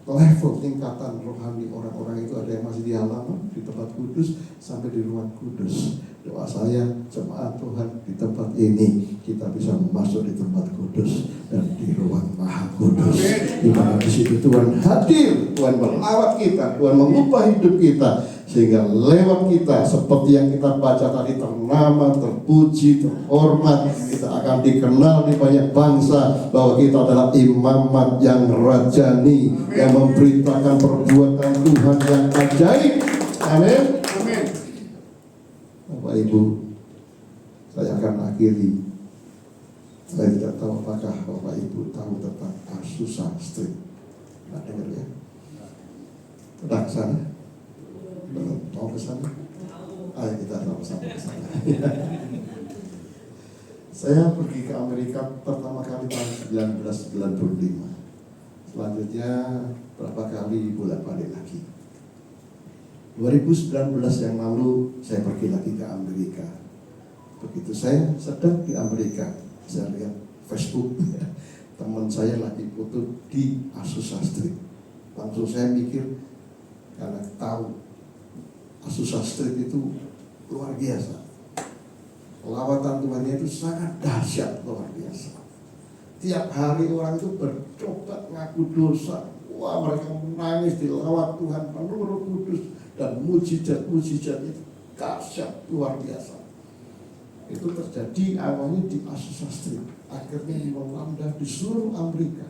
level tingkatan rohani orang-orang itu. Ada yang masih di halaman, di tempat kudus, sampai di ruang kudus. Doa saya, jemaat Tuhan di tempat ini kita bisa masuk di tempat kudus dan di ruang maha kudus. Di mana di situ Tuhan hadir, Tuhan melawat kita, Tuhan mengubah hidup kita, sehingga lewat kita seperti yang kita baca tadi, ternama, terpuji, terhormat, kita akan dikenal di banyak bangsa bahwa kita adalah imamat yang rajani, yang memberitakan perbuatan Tuhan yang ajaib. Amin. Amin. Bapak Ibu, saya akan akhiri. Saya tidak tahu apakah Bapak Ibu tahu tentang Azusa Street. Nah, dengar ya. Pernah ke sana? Mau ke sana? Ayo kita sama-sama ke sana. Saya pergi ke Amerika pertama kali tahun 1995. Selanjutnya berapa kali bolak-balik lagi. 2019 yang lalu saya pergi lagi ke Amerika. Begitu saya sedang di Amerika, saya lihat Facebook teman saya lagi foto di Azusa Street. Langsung saya mikir, karena tahu Azusa Street itu luar biasa. Lawatan Tuhannya itu sangat dahsyat, luar biasa. Tiap hari orang itu bertobat, ngaku dosa. Wah, mereka menangis dilawat Tuhan penuh Roh Kudus, dan mujizat-mujizat itu dahsyat, luar biasa. Itu terjadi awalnya di Azusa Street, akhirnya melanda di seluruh Amerika,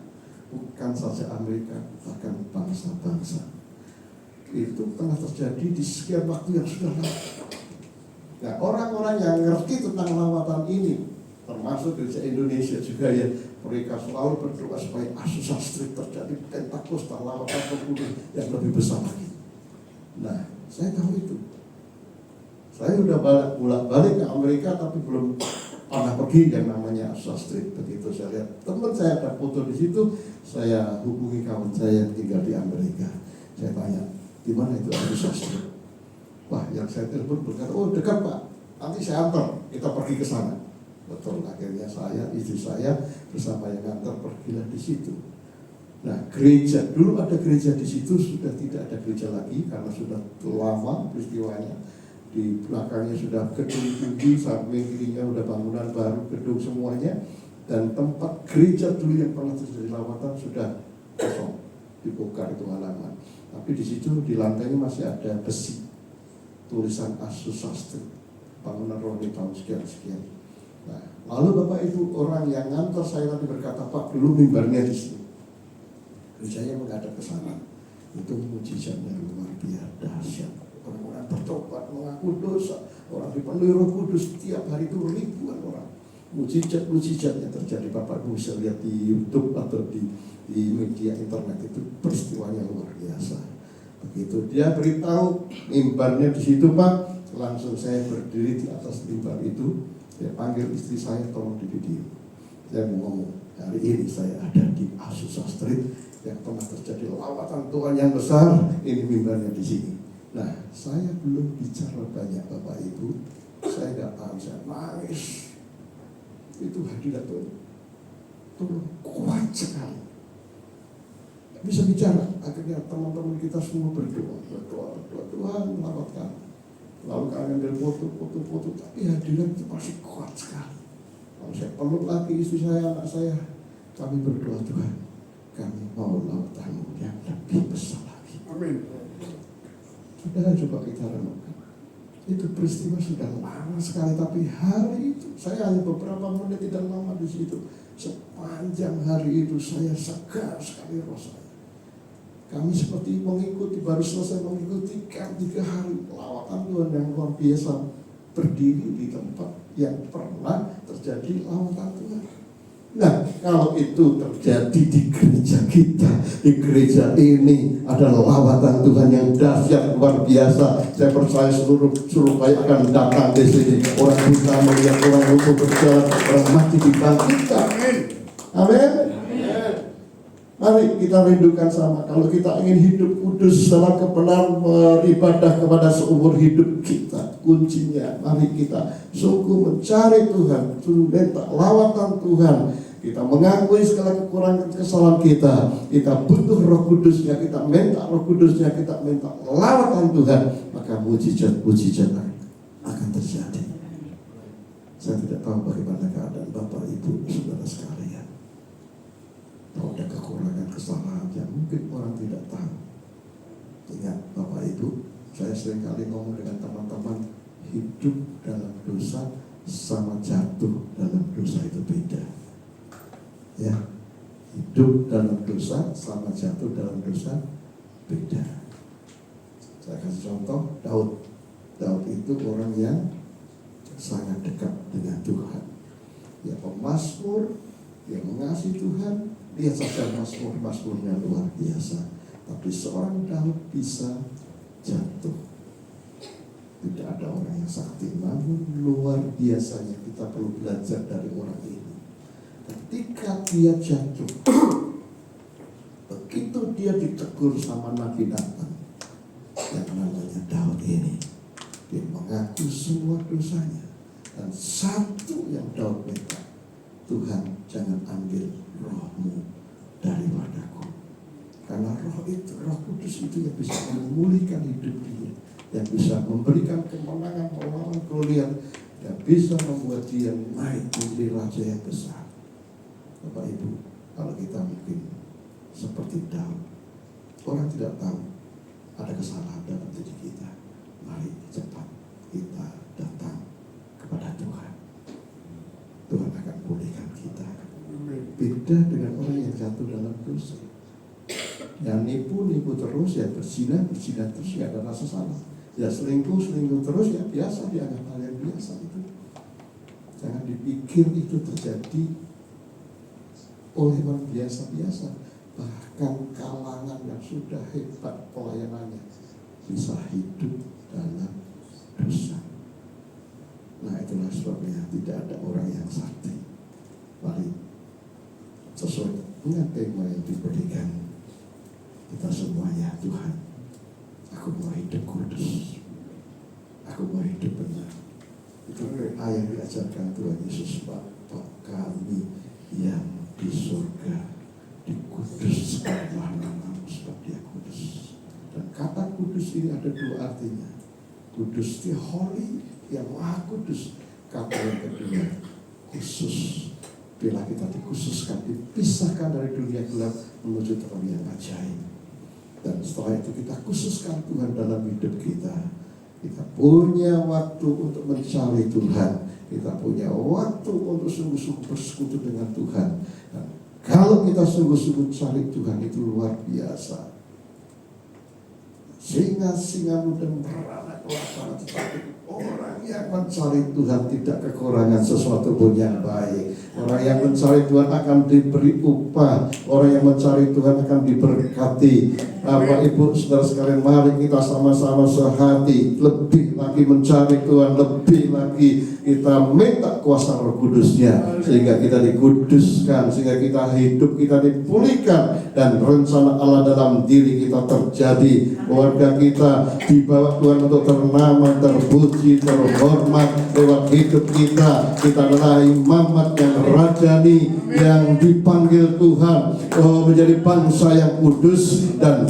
bukan saja Amerika, bahkan bangsa-bangsa. Itu pernah terjadi di sekian waktu yang sudah lama. Nah, orang-orang yang ngerti tentang lawatan ini, termasuk gereja Indonesia juga ya, mereka selalu berdoa supaya Azusa Street terjadi Pentakosta, lawatan Roh yang lebih besar lagi. Nah, saya tahu itu. Saya udah bolak-balik ke Amerika, tapi belum pernah pergi yang namanya Azusa Street. Begitu saya lihat teman saya ada foto di situ, saya hubungi kawan saya yang tinggal di Amerika. Saya tanya, di mana itu Azusa Street? Wah, yang saya telepon berkata, oh dekat Pak, nanti saya antar, kita pergi ke sana. Betul, akhirnya saya, istri saya bersama yang antar pergilah di situ. Nah, gereja, dulu ada gereja di situ, sudah tidak ada gereja lagi karena sudah lama peristiwanya. Di belakangnya sudah gedung tinggi, samping kirinya sudah bangunan baru, gedung semuanya. Dan tempat gereja dulu yang pernah terjadi lawatan sudah kosong, dibongkar itu halaman. Tapi di situ di lantainya masih ada besi, tulisan Azusa Street, bangunan rohani tahun sekian-sekian. Nah, lalu Bapak Ibu, orang yang ngantar saya tadi berkata, Pak, dulu mimbarnya di sini. Gerejanya menghadap ke sana. Itu mujizatnya luar biasa dahsyat. Orang-orang bertobat, mengaku dosa, orang dipenuhi Roh Kudus, tiap hari itu ribuan orang. Mujizat-mujizatnya terjadi. Bapak Ibu bisa lihat di YouTube atau di media internet, itu peristiwanya luar biasa. Begitu dia beritahu mimbarnya di situ Pak, langsung saya berdiri di atas mimbar itu. Saya panggil istri saya, tolong di video. Saya mau ngomong, hari ini saya ada di Azusa Street yang pernah terjadi lawatan Tuhan yang besar. Ini mimbarnya di sini. Nah, saya belum bicara banyak Bapak Ibu. Saya datang, saya nangis. Itu hadirat Tuhan kuat sekali. Tidak bisa bicara. Akhirnya teman-teman kita semua berdoa Tuhan melawatkan. Lalu kami ambil foto, tapi hadirat itu masih kuat sekali. Lalu saya peluk lagi istri saya, anak saya. Kami berdoa, Tuhan, kami mau lawatan-Mu yang lebih besar lagi. Amin. Sudah coba kita renungkan. Itu peristiwa sudah lama sekali, tapi hari itu saya hanya beberapa menit tidak lama di situ. Sepanjang hari itu saya segar sekali roh saya. Kami seperti mengikuti, baru selesai mengikuti 3 hari lawatan Tuhan yang luar biasa, berdiri di tempat yang pernah terjadi lawatan Tuhan. Nah, kalau itu terjadi di gereja kita, di gereja ini ada lawatan Tuhan yang dahsyat luar biasa. Saya percaya seluruh Surabaya akan datang di sini. Orang buta melihat, orang lumpuh berjalan, orang mati dibangkitkan. Amin. Mari kita rindukan sama. Kalau kita ingin hidup kudus dalam kebenaran, beribadah kepada seumur hidup kita, kuncinya mari kita sungguh mencari Tuhan, sungguh minta lawatan Tuhan Kita mengakui segala kekurangan kesalahan kita. Kita butuh Roh Kudusnya, kita minta Roh Kudusnya, kita minta lawatan Tuhan, maka mujizat-mujizat akan terjadi. Saya tidak tahu bagaimana keadaan Bapak Ibu Saudara sekalian. Kalau ada kekurangan kesalahan yang mungkin orang tidak tahu. Ingat Bapak Ibu, saya sering kali ngomong dengan teman-teman, hidup dalam dosa sama jatuh dalam dosa itu beda. Ya, hidup dalam dosa sama jatuh dalam dosa beda. Saya kasih contoh, Daud itu orang yang sangat dekat dengan Tuhan. Dia pemazmur, dia mengasihi Tuhan, dia saja mazmurnya luar biasa. Tapi seorang Daud bisa jatuh. Tidak ada orang yang sakti, namun luar biasanya kita perlu belajar dari orang ini. Ketika dia jatuh, begitu dia ditegur sama Nabi Nathan, yang namanya Daud ini, dia mengaku semua dosanya. Dan satu yang Daud minta, Tuhan jangan ambil rohmu daripadaku. Karena roh itu, Roh Kudus itu yang bisa memulihkan hidup dia, yang bisa memberikan kemenangan melawan Goliat, yang bisa membuat dia naik menjadi raja yang besar. Bapak Ibu, kalau kita mungkin seperti Daud, orang tidak tahu ada kesalahan dalam diri kita, mari cepat kita datang kepada Tuhan. Tuhan akan pulihkan kita. Beda dengan orang yang jatuh dalam dosa, yang nipu terus, ya berzina terus, ya ada rasa salah, ya selingkuh terus, ya biasa, dianggap hal yang biasa itu. Jangan dipikir itu terjadi oleh orang biasa-biasa. Bahkan kalangan yang sudah hebat pelayanannya bisa hidup dalam dosa. Nah, itulah sebabnya tidak ada orang yang sakti. Mari sesuai dengan tema yang diberikan kita semuanya, Tuhan, aku mau hidup kudus, aku mau hidup benar. Itu doa yang diajarkan Tuhan Yesus, Bapa kami yang di surga, dikuduskanlah namamu sebab dia kudus. Dan kata kudus ini ada dua artinya. Kudus itu holy, yang maha kudus. Kata yang kedua, khusus. Bila kita dikhususkan, dipisahkan dari dunia gelap menuju terang yang ajaib. Dan setelah itu kita khususkan Tuhan dalam hidup kita. Kita punya waktu untuk mencari Tuhan. Kita punya waktu untuk sungguh-sungguh bersekutu dengan Tuhan. Dan kalau kita sungguh-sungguh cari Tuhan, itu luar biasa. Singa muda merana kelaparan, tetapi orang yang mencari Tuhan tidak kekurangan sesuatu pun yang baik. Orang yang mencari Tuhan akan diberi upah. Orang yang mencari Tuhan akan diberkati. Bapak Ibu Saudara sekalian, mari kita sama-sama sehati, lebih lagi mencari Tuhan, lebih lagi kita minta kuasa Roh Kudusnya, sehingga kita dikuduskan, sehingga kita hidup kita dipulihkan, dan rencana Allah dalam diri kita terjadi. Keluarga kita dibawa Tuhan untuk ternama, terpuji, terhormat lewat hidup kita. Kita adalah imamat yang rajani, yang dipanggil Tuhan menjadi bangsa yang kudus, dan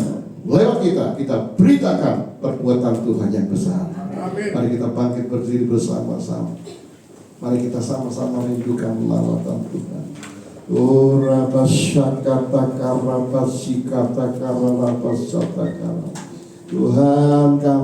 lewat kita beritakan perbuatan Tuhan yang besar. Mari kita bangkit berdiri bersama-sama. Mari kita sama-sama rindukan lawatan Tuhan. Ora basyakata karabasi kata karabasata karab. Tuhan kami